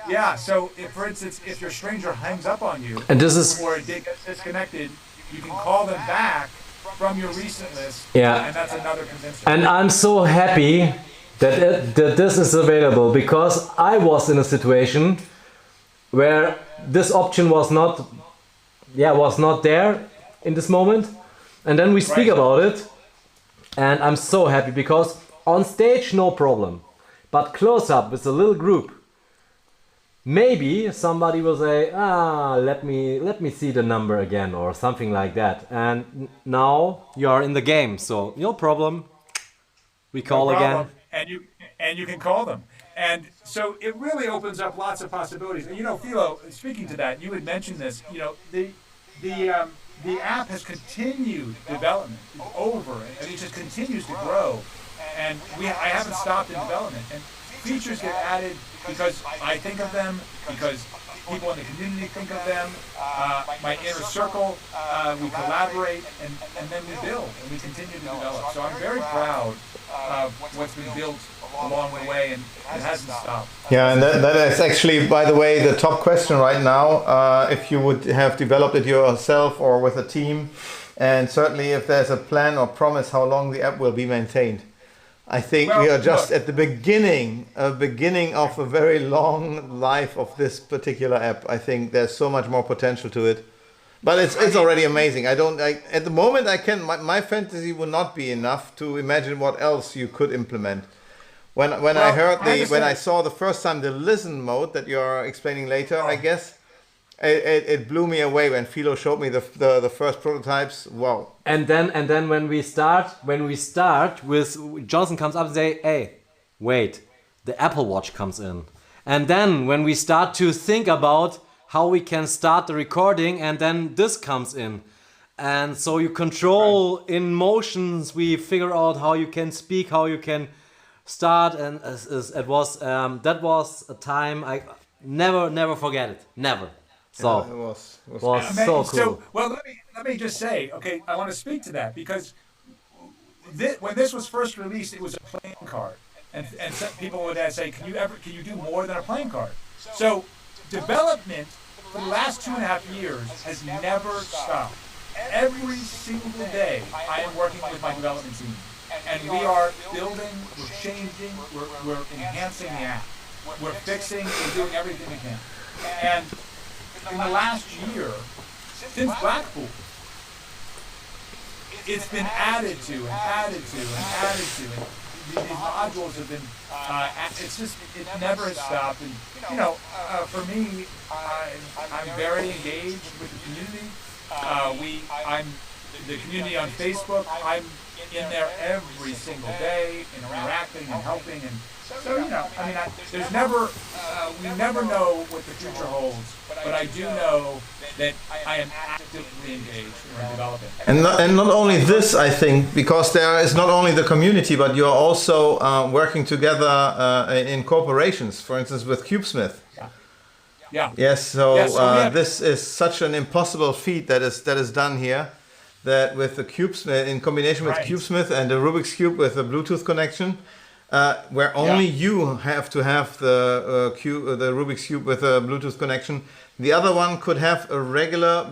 Yeah, so if, for instance, if your stranger hangs up on you, And this is or it gets disconnected, you can call them back from your recent list, Yeah. and that's another convincing. And I'm so happy that this is available, because I was in a situation where this option was not there in this moment, and then we speak about it, and I'm so happy, because on stage no problem, but close up with a little group, maybe somebody will say, let me see the number again, or something like that, and now you are in the game, so no problem. We call again. And you can call them. And so it really opens up lots of possibilities. And Philo, speaking to that, you had mentioned this, the app has continued development over, and it just continues to grow. And I haven't stopped in development. And features get added because I think of them, because people in the community think of them, my inner circle, we collaborate, and then we build, and we continue to develop. So I'm very proud of what's been built along the way, and it hasn't stopped. Yeah, and that is actually, by the way, the top question right now, if you would have developed it yourself or with a team, and certainly if there's a plan or promise how long the app will be maintained. I think we are just at the beginning of a very long life of this particular app. I think there's so much more potential to it, but it's already amazing. At the moment my fantasy would not be enough to imagine what else you could implement. When I saw the first time the listen mode that you're explaining later, I guess it blew me away when Philo showed me the first prototypes. Wow. And then when we start with Johnson comes up and say, hey, wait, the Apple Watch comes in. And then when we start to think about how we can start the recording, and then this comes in. And so you control in motions, we figure out how you can speak, how you can start, and that was a time I never forget it. Never. So it was so cool. So, well, let me just say, okay, I want to speak to that, because when this was first released, it was a playing card, and some people would say, can you do more than a playing card? So development for the last 2.5 years has never stopped. Every single day, I am working with my development team, and we are building, we're changing, we're enhancing the app, we're fixing, we're doing everything we can, and in the last year, since Blackpool, it's been added to and added to and added to. And these modules have been, it never has stopped. And, for me, I'm very engaged with the community. I'm the community on Facebook. I'm in there every single day, interacting and helping. And so, there's never, we never know what the future holds, but I do know that I am actively engaged in developing. And not only this, I think, because there is not only the community, but you're also working together in corporations, for instance, with CubeSmith. Yeah. Yes, so Yeah, so this is such an impossible feat that is done here. that with the cubes in combination with Right. CubeSmith and the Rubik's Cube with a Bluetooth connection, where only you have to have the Rubik's Cube with a Bluetooth connection. The other one could have a regular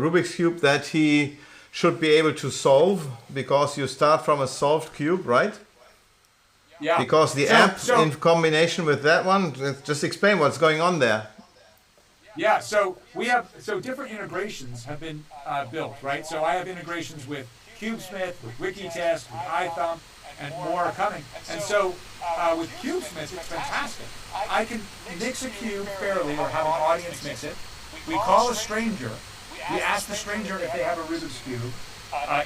Rubik's Cube that he should be able to solve, because you start from a solved cube, right? Yeah. Because the app in combination with that one, just explain what's going on there. Yeah, so different integrations have been built, right? So I have integrations with CubeSmith, with Wikitest, with iThumb, and more are coming. And so with CubeSmith, it's fantastic. I can mix a cube fairly, or have an audience mix it. We call a stranger. We ask the stranger if they have a Rubik's Cube.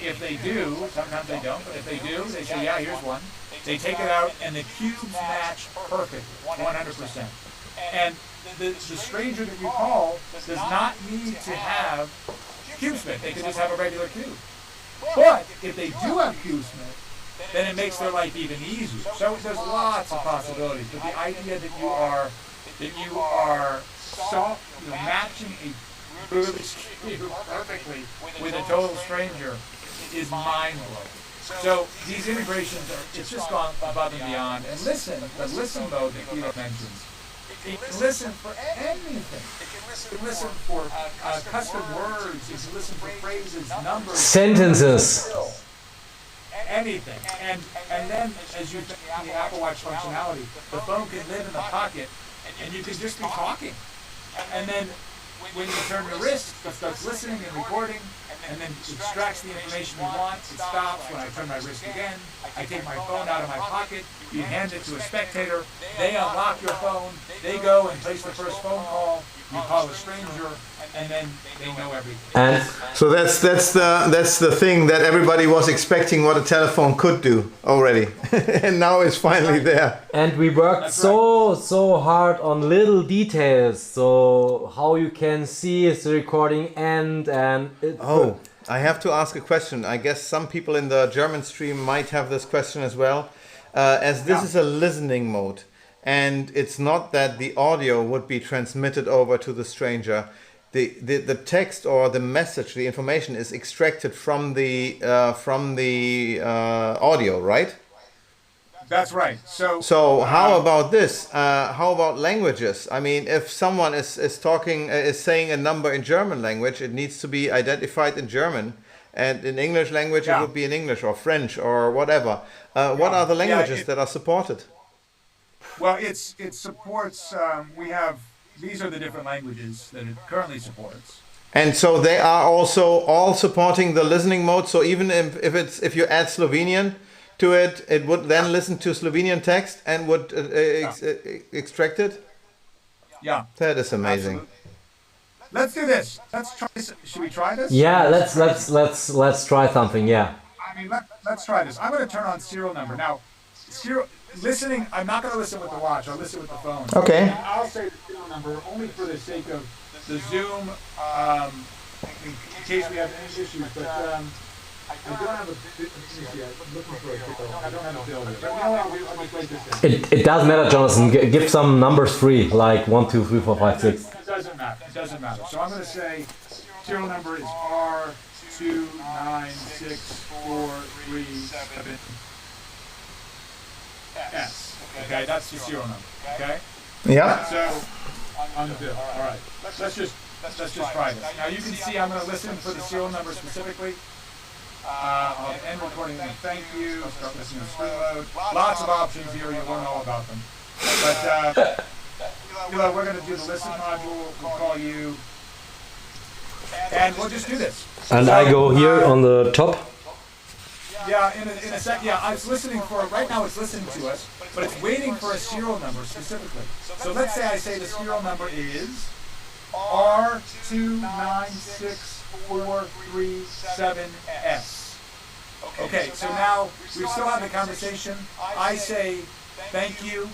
If they do, sometimes they don't, but if they do, they say, yeah, here's one. They take it out, and the cubes match perfectly, 100%. And the stranger that you call does not need to have CubeSmith. They can just have a regular cube. But if they do have CubeSmith, then it makes their life even easier. So there's lots of possibilities. But the idea that you are matching a Rubik's Cube perfectly with a total stranger is mind-blowing. So these integrations it's just gone above and beyond. And the listen mode that Philo mentions, it can listen for anything. It can listen for custom words. It can listen for phrases, numbers, Sentences. anything. And then, as you think the Apple Watch functionality, the phone can live in the pocket, and you can just be talking. And then, when you turn your wrist, it starts listening and recording, and then extracts the information you want. It stops when I turn my wrist again. I take my phone out of my pocket. You hand it to a spectator. They unlock your phone. They go and place the first phone call. You call a stranger, and then they know everything. And So that's the thing that everybody was expecting what a telephone could do already, and now it's finally there. And we worked so hard on little details, so how you can see is the recording end and it, Oh, I have to ask a question. I guess some people in the German stream might have this question as well, as this is a listening mode, and it's not that the audio would be transmitted over to the stranger. The text or the message, the information is extracted from the audio, right? That's right. So how about this? How about languages? I mean, if someone is saying a number in German language, it needs to be identified in German, and in English language it would be in English or French or whatever. What are the languages that are supported? Well, it supports. These are the different languages that it currently supports. And so they are also all supporting the listening mode. So even if you add Slovenian to it, it would then listen to Slovenian text and would extract it. Yeah. That is amazing. Absolutely. Let's do this. Let's try this. Should we try this? yeah, let's try something. Yeah. I mean, let's try this. I'm going to turn on serial number now. Listening. I'm not going to listen with the watch. I'll listen with the phone. Okay. And I'll say the serial number only for the sake of the Zoom, in case we have any issues. But I don't have a. Let me see. I'm looking for a bill. I don't have a bill here. But you know what? I'll just write this in. It doesn't matter, Jonathan. Give some numbers free, like 1, 2, 3, 4, 5, 6. It doesn't matter. It doesn't matter. So I'm going to say serial number is R2964337. S. Okay, that's the serial number. Okay. Yeah. So on the bill. All right. Let's just try this. Now you can see I'm going to listen for the serial number specifically. I'll end recording and thank you. Start listening to screen load. Lots of options here. You'll learn all about them. But we're going to do the listen module. We'll call you, and we'll just do this. And I go here on the top. Yeah, in a sec. Yeah, I was listening for. Right now, it's listening to us, but it's waiting for a serial number specifically. So let's say I say the serial number is R2964337S. Okay, so now we still have the conversation. I say thank you,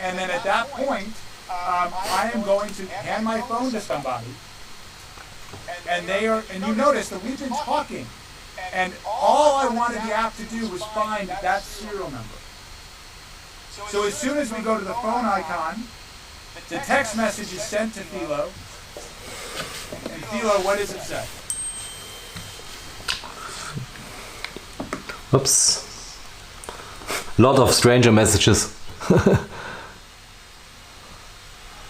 and then at that point, I am going to hand my phone to somebody, and you notice that we've been talking. And all I wanted the app to do was find that serial number. So as soon as we go to the phone icon, the text message is sent to Philo. And Philo, what does it say? Oops. Lot of stranger messages.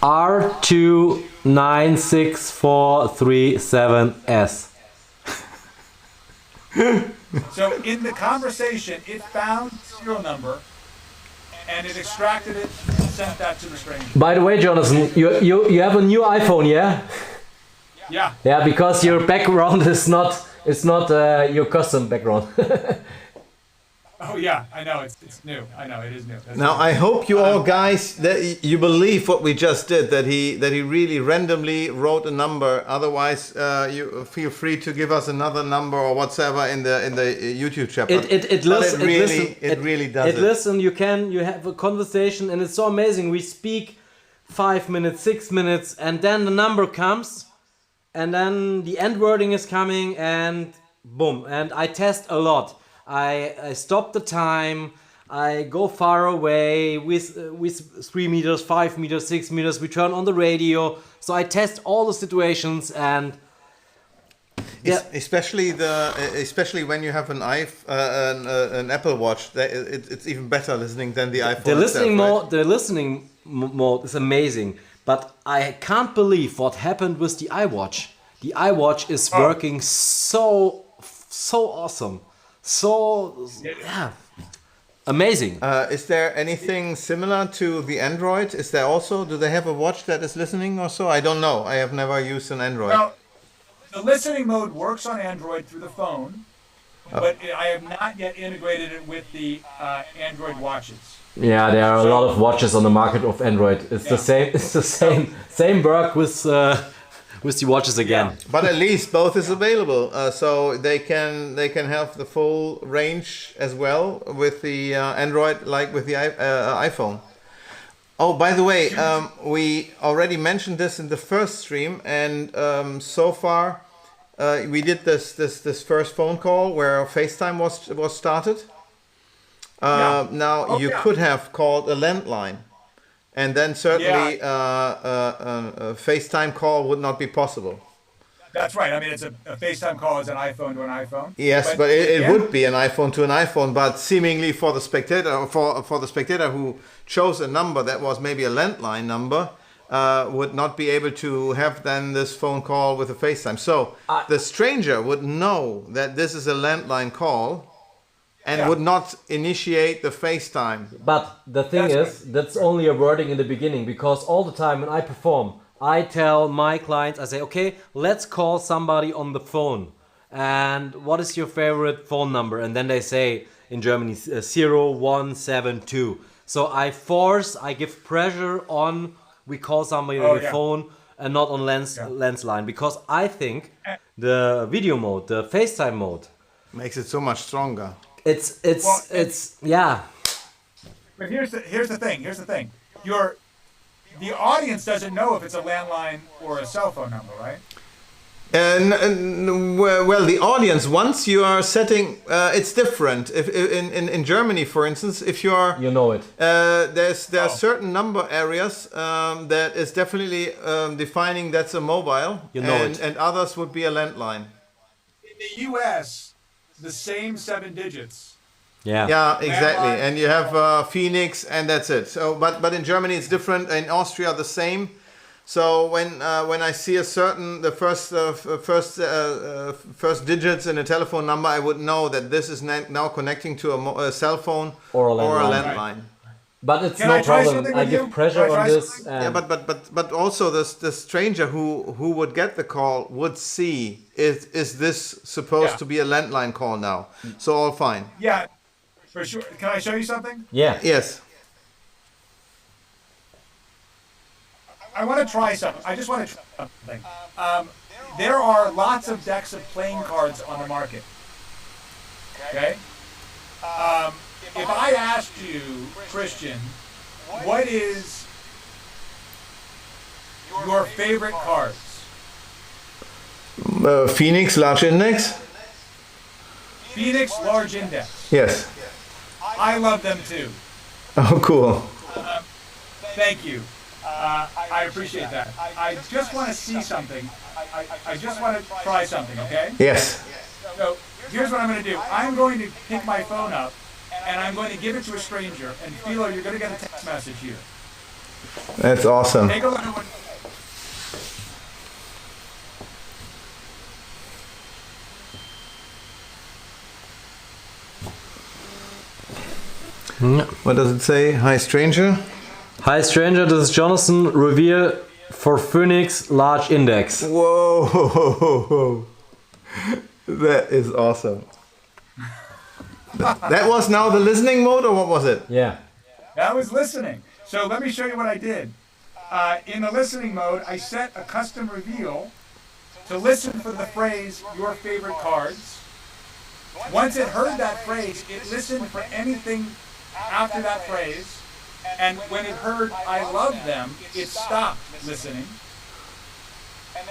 R296437S. So in the conversation, it found serial number and it extracted it and sent that to the stranger. By the way, Jonathan, you have a new iPhone, yeah? Yeah. Yeah, because your background is not your custom background. Oh yeah, I know it's new. I know it is new. That's Now new. I hope you all guys that you believe what we just did, that he really randomly wrote a number. Otherwise, you feel free to give us another number or whatever in the YouTube chat. It really does. Listen, you have a conversation and it's so amazing. We speak 5 minutes, 6 minutes, and then the number comes, and then the end wording is coming, and boom. And I test a lot. I stop the time. I go far away with 3 meters, 5 meters, 6 meters. We turn on the radio. So I test all the situations, and yeah. Especially when you have an Apple Watch, it's even better listening than the iPhone. The listening mode is amazing, but I can't believe what happened with the iWatch. The iWatch is working so awesome. So, yeah, amazing. Is there anything similar to the Android? Is there also, do they have a watch that is listening or so? I don't know. I have never used an Android. Well, the listening mode works on Android through the phone, but I have not yet integrated it with the Android watches. Yeah, there are a lot of watches on the market of Android. It's the same. It's the same work with the watches again. Yeah. But at least both is available, so they can have the full range as well with the Android, like with the iPhone. Oh, by the way, we already mentioned this in the first stream, and so far we did this first phone call where FaceTime was started. Now you could have called a landline. And then certainly a FaceTime call would not be possible. That's right. I mean, it's a FaceTime call is an iPhone to an iPhone. Yes, but it would be an iPhone to an iPhone. But seemingly for the spectator, for the spectator who chose a number that was maybe a landline number, would not be able to have then this phone call with a FaceTime. So the stranger would know that this is a landline call. And would not initiate the FaceTime. But the thing that's only a wording in the beginning, because all the time when I perform, I tell my clients, I say, okay, let's call somebody on the phone. And what is your favorite phone number? And then they say in Germany 0172. So I give pressure on, we call somebody on the phone and not on landline, because I think the video mode, the FaceTime mode, makes it so much stronger. It's yeah. But here's the thing. The audience doesn't know if it's a landline or a cell phone number, right? Well, the audience, once you are setting, it's different. If in Germany, for instance, if you are, you know it. There are certain number areas that is definitely defining that's a mobile. You know it. And others would be a landline. In the U.S., the same 7 digits. Yeah, exactly. And you have Phoenix, and that's it. So, but in Germany it's different. In Austria the same. So when I see the first digits in a telephone number, I would know that this is now connecting to a cell phone or a landline. Right. But it's no problem. I give pressure on this. Yeah, but also the stranger who would get the call would see is this supposed to be a landline call now? So all fine. Yeah, for sure. Can I show you something? Yeah. Yes. I want to try something. I just want to try something. There are lots of decks of playing cards on the market. Okay. If I asked you, Christian, what is your favorite cards? Phoenix large index. Phoenix large index. Yes. I love them too. Oh, cool. Thank you. I appreciate that. I just want to see something. I just want to try something, okay? Yes. So here's what I'm going to do. I'm going to pick my phone up, and I'm going to give it to a stranger. And Philo, you're going to get a text message here. That's awesome. Take a look at what. What does it say? Hi, stranger. Hi stranger, this is Jonathan. Revere for Phoenix large index. Whoa! That is awesome. That was now the listening mode, or what was it? Yeah. That was listening. So let me show you what I did. In the listening mode, I set a custom reveal to listen for the phrase, your favorite cards. Once it heard that phrase, it listened for anything after that phrase. And when it heard, I love them, it stopped listening.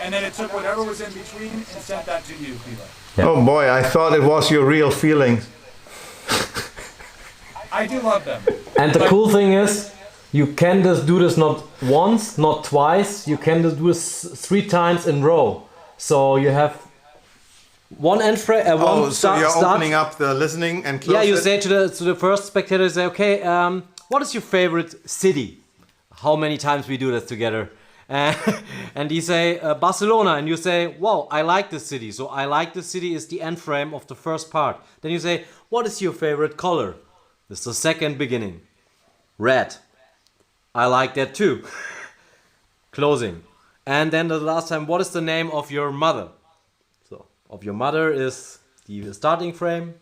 And then it took whatever was in between and sent that to you, Philo. Yeah. Oh boy, I thought it was your real feelings. I do love them. And the cool thing is, you can just do this not once, not twice, you can just do this 3 times in a row. So you have one end frame, one so you're start. opening up the listening and close Yeah, you it? say to the first spectator, you say, okay, what is your favorite city? How many times we do this together? And you say Barcelona, and you say, wow, I like this city. So I like this city is the end frame of the first part. Then you say, what is your favorite color? This is the second beginning. Red. I like that too. Closing. And then the last time, what is the name of your mother? So of your mother is the starting frame,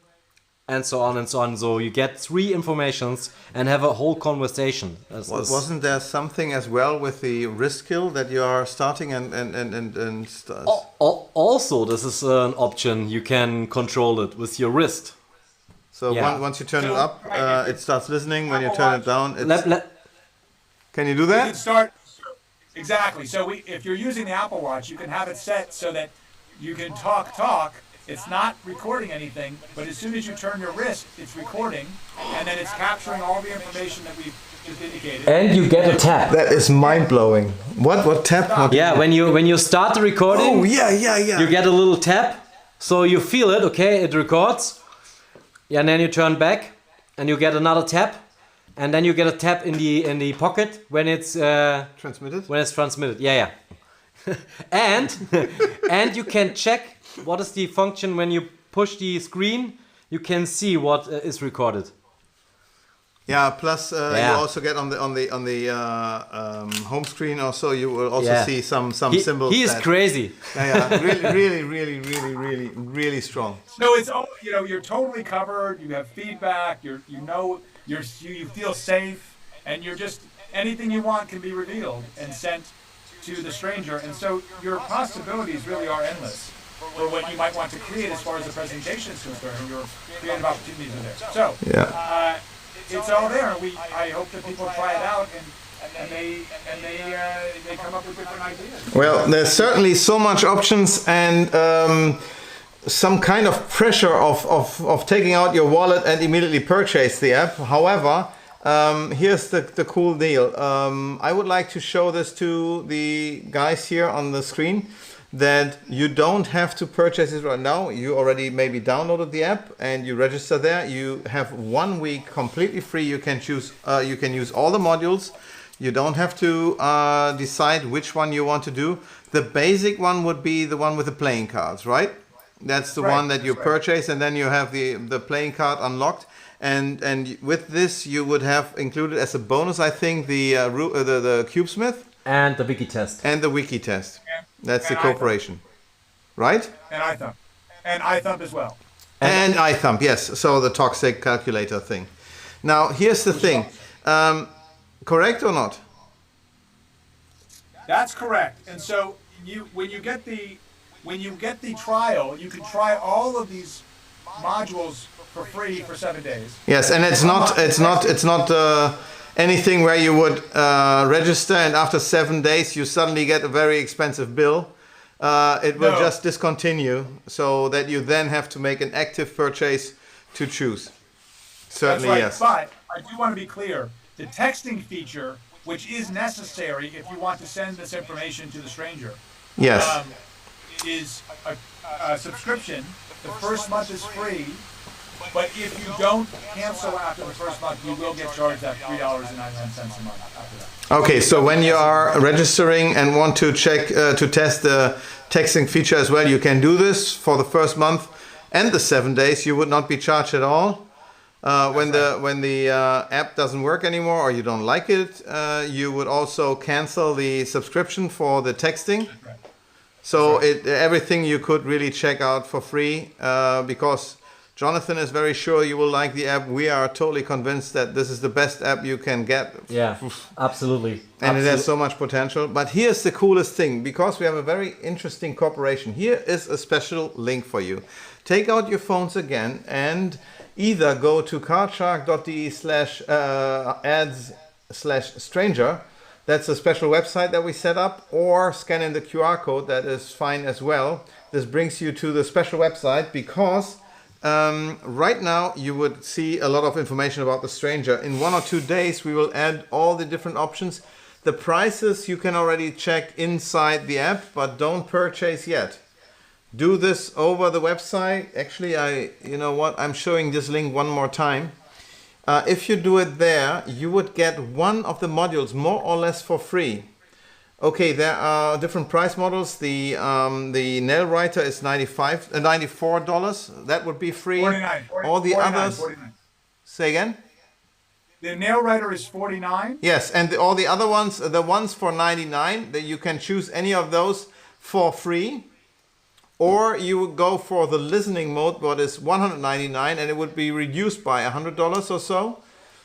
and so on and so on. So you get 3 informations and have a whole conversation. Wasn't there something as well with the wrist kill that you are starting and Also, this is an option. You can control it with your wrist. So Yeah. once you turn it up, it starts listening. When you turn it down, it's... Can you do You can that? start, exactly. So if you're using the Apple Watch, you can have it set so that you can talk. It's not recording anything, but as soon as you turn your wrist, it's recording, and then it's capturing all the information that we've just indicated. And you get a tap. That is mind blowing. What tap? What? Yeah, when you start the recording, Oh yeah. you get a little tap, so you feel it. Okay, it records. Yeah, and then you turn back, and you get another tap, and then you get a tap in the pocket when it's Transmitted. when it's transmitted. Yeah. and you can check what is the function when you push the screen. You can see what is recorded. Yeah. Plus, you Yeah. also get on the home screen. Also, you will also see some symbols. He is that- crazy. Yeah. Really strong. So it's all, you're totally covered. You have feedback. You feel safe, and you're just anything you want can be revealed and sent to the stranger. And so your possibilities really are endless for what you might want to create as far as the presentation is concerned. And your creative opportunities are there. So Yeah. it's all there. I hope that people try it out and they come up with different ideas. Well, there's certainly so much options and some kind of pressure of taking out your wallet and immediately purchase the app. However, here's the cool deal. I would like to show this to the guys here on the screen, that you don't have to purchase it right now. You already maybe downloaded the app and you register there. You have 1 week completely free. You can choose. You can use all the modules. You don't have to decide which one you want to do. The basic one would be the one with the playing cards, right? That's the one that you purchase, and then you have the playing card unlocked. And with this, you would have included as a bonus, I think, the CubeSmith And the wiki test. and the wiki test. That's the and cooperation, right? And iThumb. And iThumb as well. And iThumb, yes. So the toxic calculator thing. Now, here's the thing. Correct or not? That's correct. And so when you get the trial, you can try all of these modules for free for 7 days. Yes, and it's not anything where you would register and after 7 days you suddenly get a very expensive bill. It will just discontinue, so that you then have to make an active purchase to choose. Certainly, That's right. yes. But I do want to be clear. The texting feature, which is necessary if you want to send this information to the stranger, Yes. is a subscription the first month is free. But if you don't cancel after the first month, you will get charged that $3.99 a month after that. Okay, so when you are registering and want to check to test the texting feature as well, you can do this for the first month and the 7 days. You would not be charged at all. When the app doesn't work anymore or you don't like it, you would also cancel the subscription for the texting. So everything you could really check out for free because Jonathan is very sure you will like the app. We are totally convinced that this is the best app you can get. Yeah, absolutely. And it has so much potential. But here's the coolest thing, because we have a very interesting cooperation. Here is a special link for you. Take out your phones again and either go to cardshark.de/ads/stranger. That's a special website that we set up, or scan in the QR code. That is fine as well. This brings you to the special website because right now you would see a lot of information about the stranger. In 1 or 2 days we will add all the different options. The prices you can already check inside the app, but don't purchase yet. Do this over the website. Actually, you know what, I'm showing this link one more time. If you do it there, you would get one of the modules more or less for free. Okay, there are different price models. The nail writer is $94. That would be free. 49. All the 49, others. 49. Say again. The nail writer is $49. Yes, and all the other ones, the ones for $99, that you can choose any of those for free. Or you would go for the listening mode, what is $199, and it would be reduced by $100 or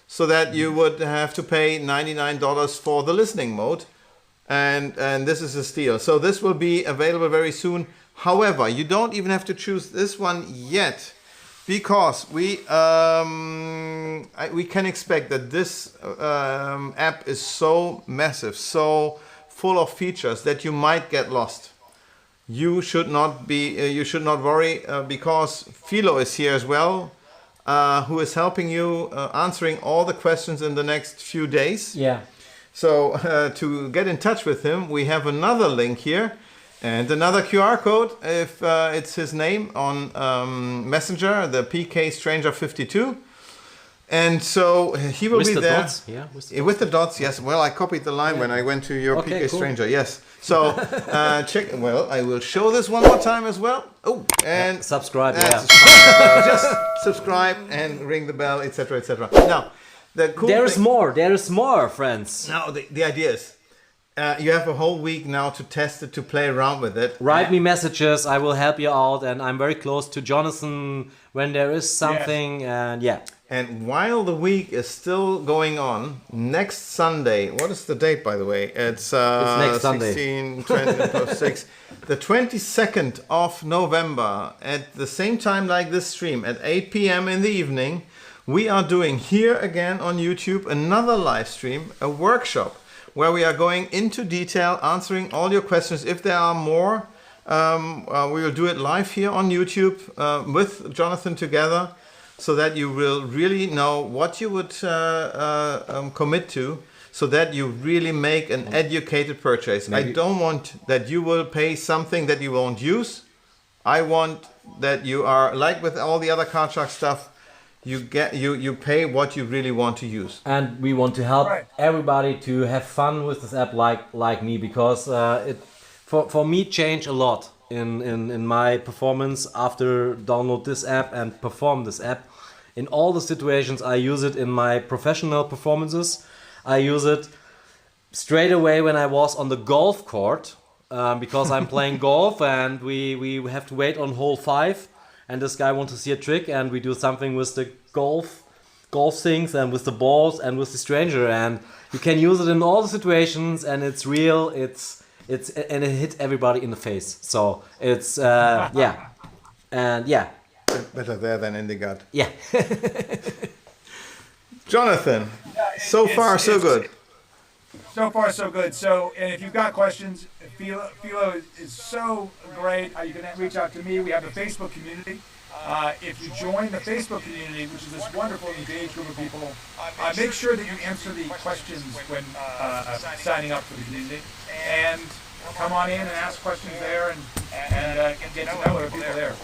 so that you would have to pay $99 for the listening mode. And this is a steal. So this will be available very soon. However, you don't even have to choose this one yet, because we can expect that this app is so massive, so full of features that you might get lost. You should not worry because Philo is here as well, who is helping you answering all the questions in the next few days. Yeah. So to get in touch with him, we have another link here and another QR code if it's his name on Messenger, the PK Stranger 52. And so he will be there. Dots? Yeah, with the dots, yes. Well, I copied the line when I went to your PK cool. Stranger, yes. So check. Well, I will show this one more time as well. Oh, and subscribe. Just subscribe and ring the bell, etc., etc. Now, the cool there is more. There is more, friends. Now, the idea is you have a whole week now to test it, to play around with it. Write me messages. I will help you out, and I'm very close to Jonathan when there is something. Yes. And yeah. And while the week is still going on, next Sunday, what is the date, by the way? It's next Sunday. 16, 20, 6, the 22nd of November, at the same time like this stream, at 8 p.m. in the evening, we are doing here again on YouTube another live stream, a workshop, where we are going into detail, answering all your questions. If there are more, we will do it live here on YouTube with Jonathan together, so that you will really know what you would commit to, so that you really make an educated purchase. Maybe. I don't want that you will pay something that you won't use. I want that you are, like with all the other Card Shark stuff, you pay what you really want to use. And we want to help everybody to have fun with this app like me, because it for me changed a lot in my performance after download this app and perform this app. In all the situations I use it in my professional performances. I use it straight away when I was on the golf court, because I'm playing golf and we have to wait on hole 5, and this guy wants to see a trick, and we do something with the golf things and with the balls and with the stranger, and you can use it in all the situations, and it's real. It's and it hit everybody in the face. So it's yeah, and yeah. Better there than in the gut. Yeah. Jonathan, so far so good. So far so good. So, and if you've got questions, Philo is so great. You can reach out to me. We have a Facebook community. If you join the Facebook community, which is this wonderful engaged group of people, make sure that you answer the questions when signing up for the community. And come on in and ask questions there and get to know other people there.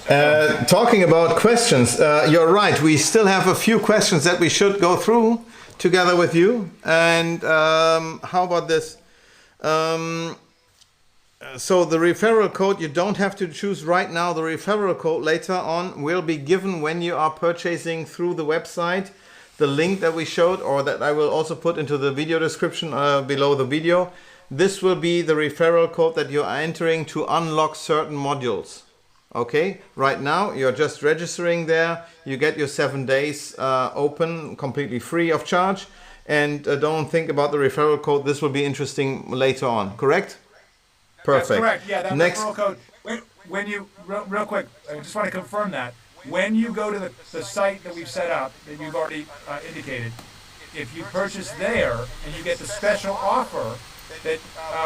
Talking about questions, you're right. We still have a few questions that we should go through together with you. And how about this? So the referral code, you don't have to choose right now. The referral code later on will be given when you are purchasing through the website. The link that we showed, or that I will also put into the video description below the video. This will be the referral code that you are entering to unlock certain modules. Okay, right now you're just registering there. You get your 7 days open, completely free of charge. And don't think about the referral code. This will be interesting later on, correct? Perfect. That's correct. Yeah, that Next. referral code. When you, real quick, I just want to confirm that. When you go to the site that we've set up, that you've already indicated, if you purchase there and you get the special offer that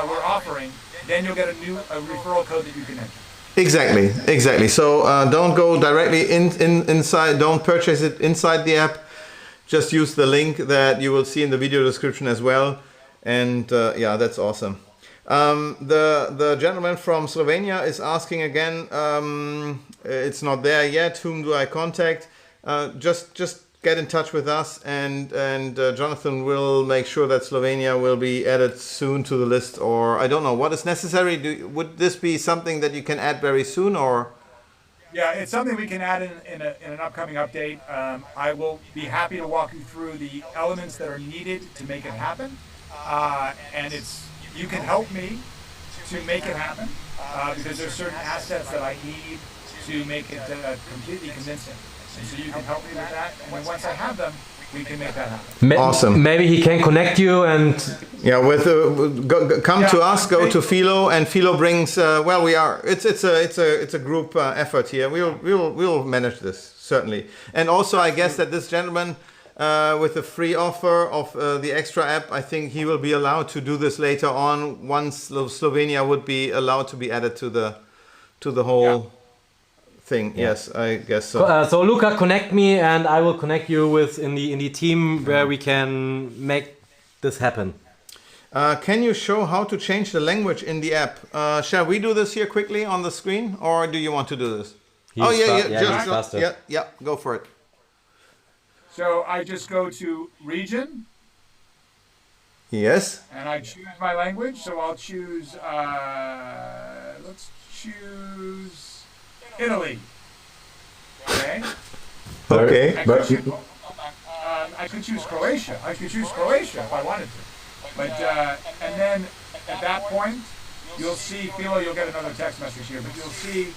we're offering, then you'll get a referral code that you can enter. Exactly. So don't go directly inside. Don't purchase it inside the app. Just use the link that you will see in the video description as well. And yeah, that's awesome. The gentleman from Slovenia is asking again. It's not there yet. Whom do I contact? Just get in touch with us, and Jonathan will make sure that Slovenia will be added soon to the list. Or I don't know what is necessary. Would this be something that you can add very soon, or? Yeah, it's something we can add in an upcoming update. I will be happy to walk you through the elements that are needed to make it happen, and you can help me to make it happen because there's certain assets that I need to make it completely convincing. And so you can help me with that, and then once I have them, we can make that happen. Awesome. Maybe he can connect you and yeah, come to us, go to Philo, and Philo brings. Well, we are. It's a group effort here. We'll manage this certainly. And also, I guess that this gentleman with the free offer of the extra app, I think he will be allowed to do this later on once Slovenia would be allowed to be added to the whole thing. Yeah. Yes, I guess so. So Luca, connect me, and I will connect you with in the team where we can make this happen. Can you show how to change the language in the app? Shall we do this here quickly on the screen, or do you want to do this? Yeah, go for it. So I just go to region. Yes. And I choose my language. So I'll choose. Let's choose Italy. Okay. Okay. I could choose Croatia. I could choose Croatia if I wanted to. But and then at that point, you'll see, Philo, you'll get another text message here, but you'll see,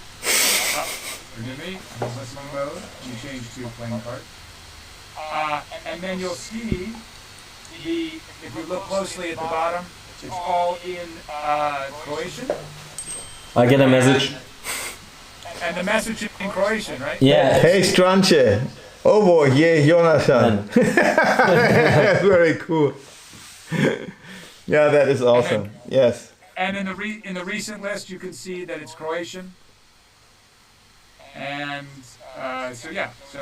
forgive me, I'm in listening mode, you change to playing card. And then you'll see, if you look closely at the bottom, it's all in Croatian. I get a message. And the message is in Croatian, right? Yeah. Hey, Stranche. Ovo je Jonathan. Very cool. Yeah, that is awesome. Yes. And in the recent list, you can see that it's Croatian. And so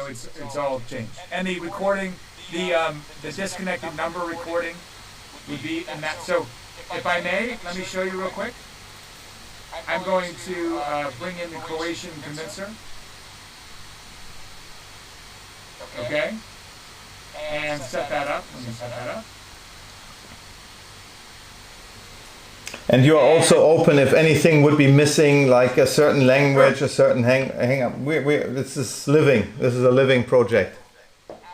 it's all changed. And the recording, the disconnected number recording would be in that. So if I may, let me show you real quick. I'm going to bring in the Croatian condenser. Okay. And set that up. Let me set that up. And you are also open if anything would be missing, like a certain language, a certain hang up. This is living. This is a living project.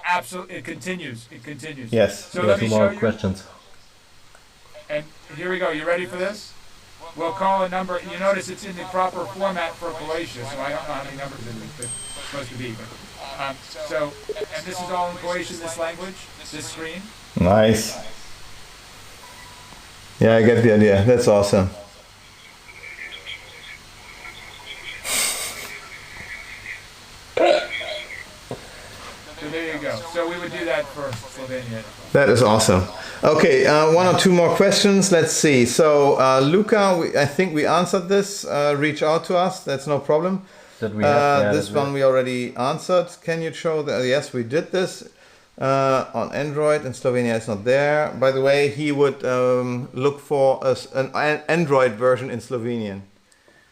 Absolutely, it continues. It continues. Yes. So let me show you. Questions. And here we go. You ready for this? We'll call a number. You notice it's in the proper format for Croatia, so I don't know how many numbers it's supposed to be. But, and this is all in Croatian, this language, this screen. Nice. Yeah, I get the idea. That's awesome. So there you go. So we would do that for Slovenia. That is awesome. Okay, one or two more questions. Let's see. So, Luca, I think we answered this. Reach out to us. That's no problem. This one we already answered. Can you show that? Yes, we did this. On Android, and Slovenia is not there. By the way, he would look for an Android version in Slovenian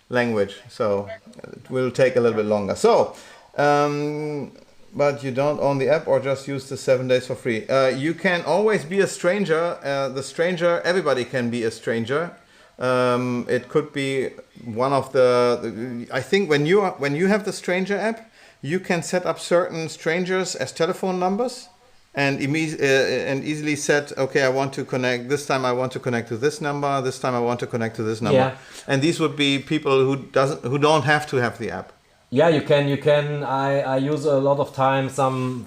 language, so it will take a little bit longer. So, but you don't own the app or just use the 7 days for free. You can always be a stranger. The stranger, everybody can be a stranger. It could be one of the. I think when you have the stranger app, you can set up certain strangers as telephone numbers, and easily set. Okay, I want to connect this time. I want to connect to this number. This time I want to connect to this number. Yeah. And these would be people who don't have to have the app. Yeah, you can. I use a lot of time. Some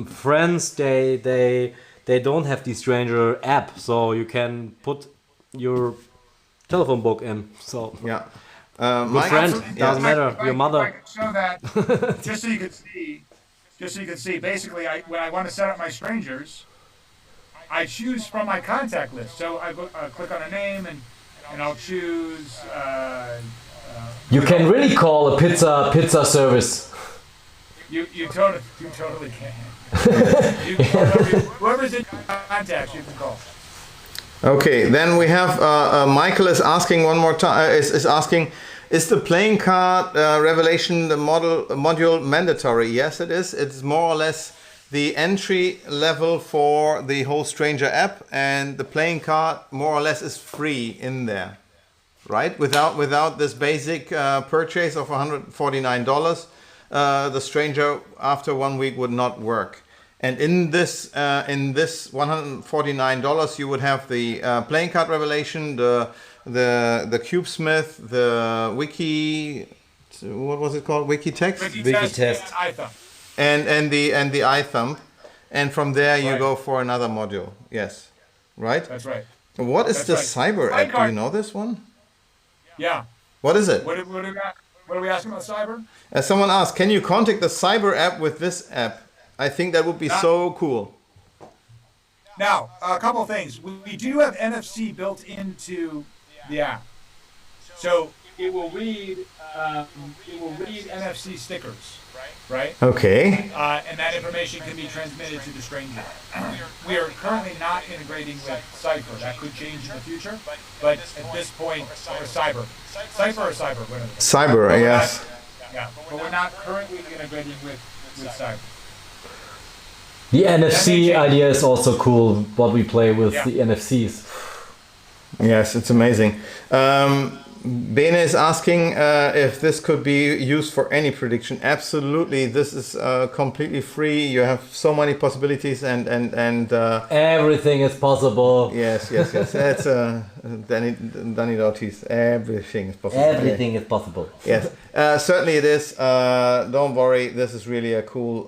friends they don't have the stranger app, so you can put your telephone book in. So Yeah. your friend Absolutely. doesn't matter. If I Your mother. could show that, just so you could see. Basically, when I want to set up my strangers, I choose from my contact list. So I click on a name and I'll choose. You can really call a pizza service. You totally can. Whoever's in your contacts, you can call. Okay, then we have Michael is asking one more time. Is asking, is the playing card revelation the module mandatory? Yes, it is. It's more or less the entry level for the whole Stranger app, and the playing card more or less is free in there, right? Without this basic purchase of $149, the Stranger after 1 week would not work. And in this $149, you would have the playing card revelation, the CubeSmith, the wiki, what was it called? Wiki text, Wiki test. And the iThumb, and from there you go for another module. Yes, right. That's right. What is the Cyber app? Do you know this one? Yeah. What is it? What are we asking about Cyber? Someone asked, can you contact the Cyber app with this app? I think that would be so cool. Now, a couple of things. We do have NFC built into the app, so it will read NFC stickers, right? Okay. And that information can be transmitted to the stranger. We are currently not integrating with Cypher. That could change in the future, but at this point, or Cyber, whatever. Cyber, yes. Yeah, but we're not currently integrating with Cyber. The NFC idea is also cool. What we play with the NFCs. Yes, it's amazing. Bene is asking if this could be used for any prediction. Absolutely, this is completely free. You have so many possibilities, and everything is possible. Yes. That's Danny Dautis. Everything is possible. Everything is possible. Yes, certainly it is. Don't worry. This is really a cool.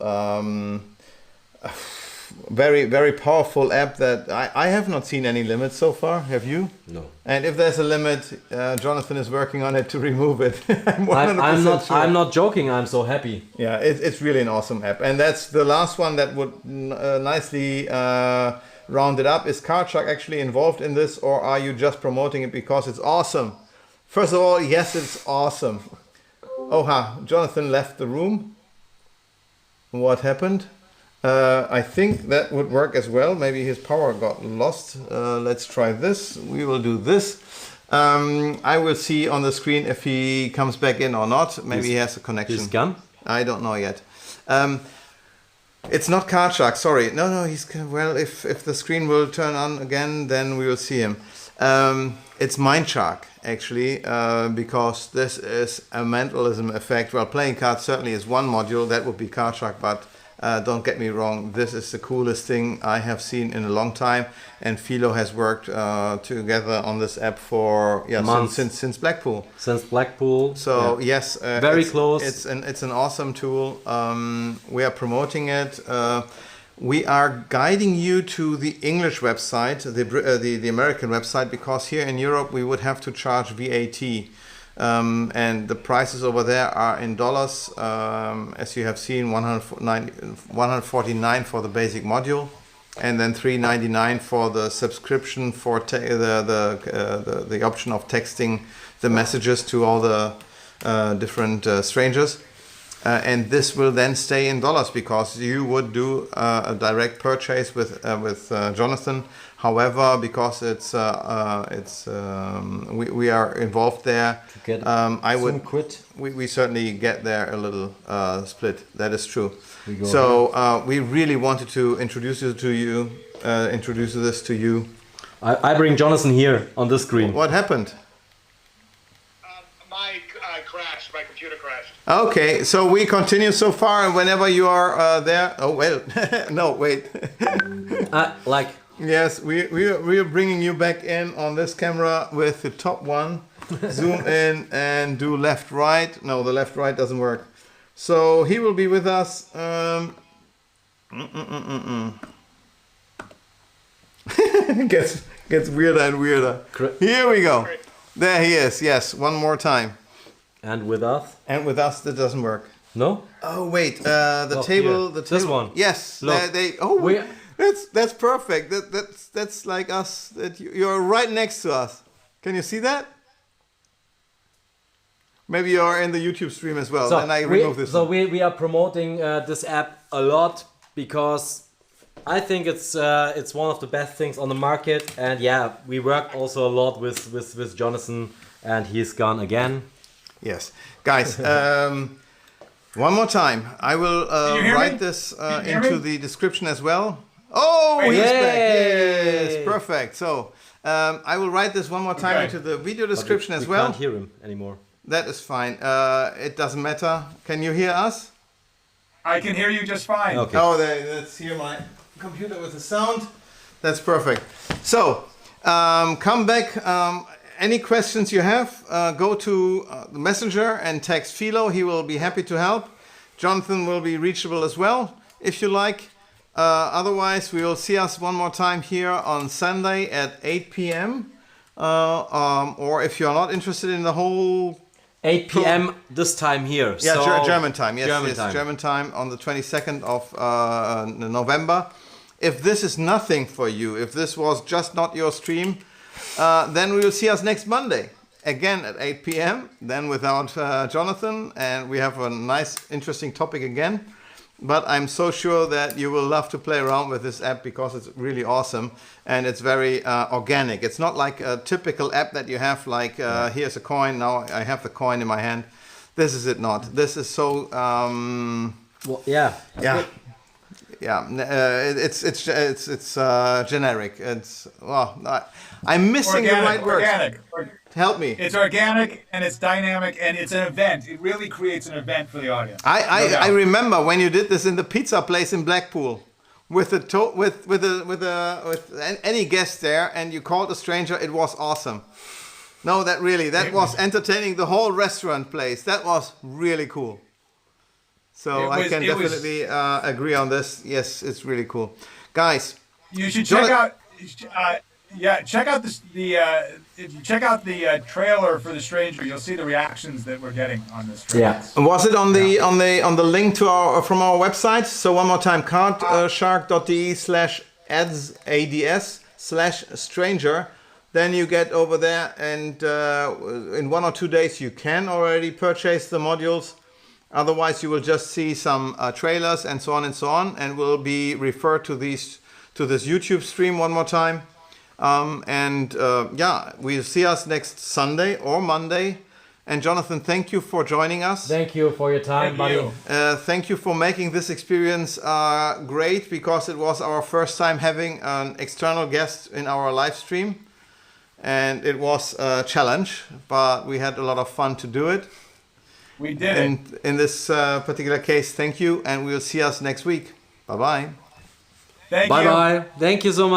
Very, very powerful app that I have not seen any limits so far. Have you? No. And if there's a limit, Jonathan is working on it to remove it. I'm not joking. I'm so happy. Yeah, it's really an awesome app. And that's the last one that would nicely round it up. Is CardShark actually involved in this, or are you just promoting it because it's awesome? First of all, yes, it's awesome. Jonathan left the room. What happened? I think that would work as well. Maybe his power got lost. Let's try this. We will do this. I will see on the screen if he comes back in or not. Maybe he has a connection. He's gone? I don't know yet. It's not CardShark, sorry. No, he's... Well, if the screen will turn on again, then we will see him. It's MindShark, actually, because this is a mentalism effect. Well, playing cards certainly is one module. That would be CardShark, but... don't get me wrong, this is the coolest thing I have seen in a long time, and Philo has worked together on this app for months. Since Blackpool. Since Blackpool. So yes, very close. It's an awesome tool. We are promoting it. We are guiding you to the English website, the American website, because here in Europe we would have to charge VAT. And the prices over there are in dollars, as you have seen, $149 for the basic module, and then $399 for the subscription for the option of texting the messages to all the different strangers. and this will then stay in dollars because you would do a direct purchase with Jonathan. However, because we are involved there, we certainly get there a little split. That is true. We really wanted to introduce this to you. I bring Jonathan here on the screen. What happened? My computer crashed. Okay, so we continue so far, and whenever you are there. Oh well, no, wait. Yes, we are bringing you back in on this camera with the top one. Zoom in and do left right. No, the left right doesn't work. So he will be with us. Gets weirder and weirder. Here we go. There he is. Yes, one more time. And with us? And with us, that doesn't work. No? Oh wait, the table. This one. Yes. Look. That's perfect. That's like us. That you're right next to us. Can you see that? Maybe you're in the YouTube stream as well. Then I remove this. So we are promoting this app a lot because I think it's one of the best things on the market. And yeah, we work also a lot with Jonathan, and he's gone again. Yes, guys. One more time. I will write this into the description as well. Oh, he's back. Yes, perfect. So I will write this one more time into the video description as well. We can't hear him anymore. That is fine. It doesn't matter. Can you hear us? I can hear you just fine. Okay. Oh, let's hear my computer with the sound. That's perfect. So come back. Any questions you have, go to the messenger and text Philo. He will be happy to help. Jonathan will be reachable as well, if you like. Otherwise, we will see us one more time here on Sunday at 8 p.m. Or if you're not interested in the whole... 8 p.m. this time here. Yeah, so German time. Yes, German time on the 22nd of November. If this is nothing for you, if this was just not your stream, then we will see us next Monday again at 8 p.m. Then without Jonathan, and we have a nice, interesting topic again. But I'm so sure that you will love to play around with this app because it's really awesome and it's very organic. It's not like a typical app that you have like here's a coin, now I have the coin in my hand. This is it not. This is so it's generic. It's I'm missing the right word. Help me. It's organic and it's dynamic and it's an event. It really creates an event for the audience. I remember when you did this in the pizza place in Blackpool with any guest there, and you called a stranger. It was awesome. No, that was entertaining the whole restaurant place. That was really cool. So I can definitely agree on this. Yes, it's really cool, guys. You should check out. Check out if you check out the trailer for The Stranger, you'll see the reactions that we're getting on this trailer. Yeah. Was it on the link to from our website? So one more time, cardshark.de/ads/stranger. Then you get over there, and in 1 or 2 days you can already purchase the modules. Otherwise, you will just see some trailers and so on, and will be referred to this YouTube stream one more time. We'll see us next Sunday or Monday. And Jonathan, thank you for joining us. Thank you for your time, buddy. Thank you for making this experience great, because it was our first time having an external guest in our live stream. And it was a challenge, but we had a lot of fun to do it. We did it. In this particular case, thank you, and we'll see us next week. Bye-bye. Thank you. Bye-bye. Thank you so much.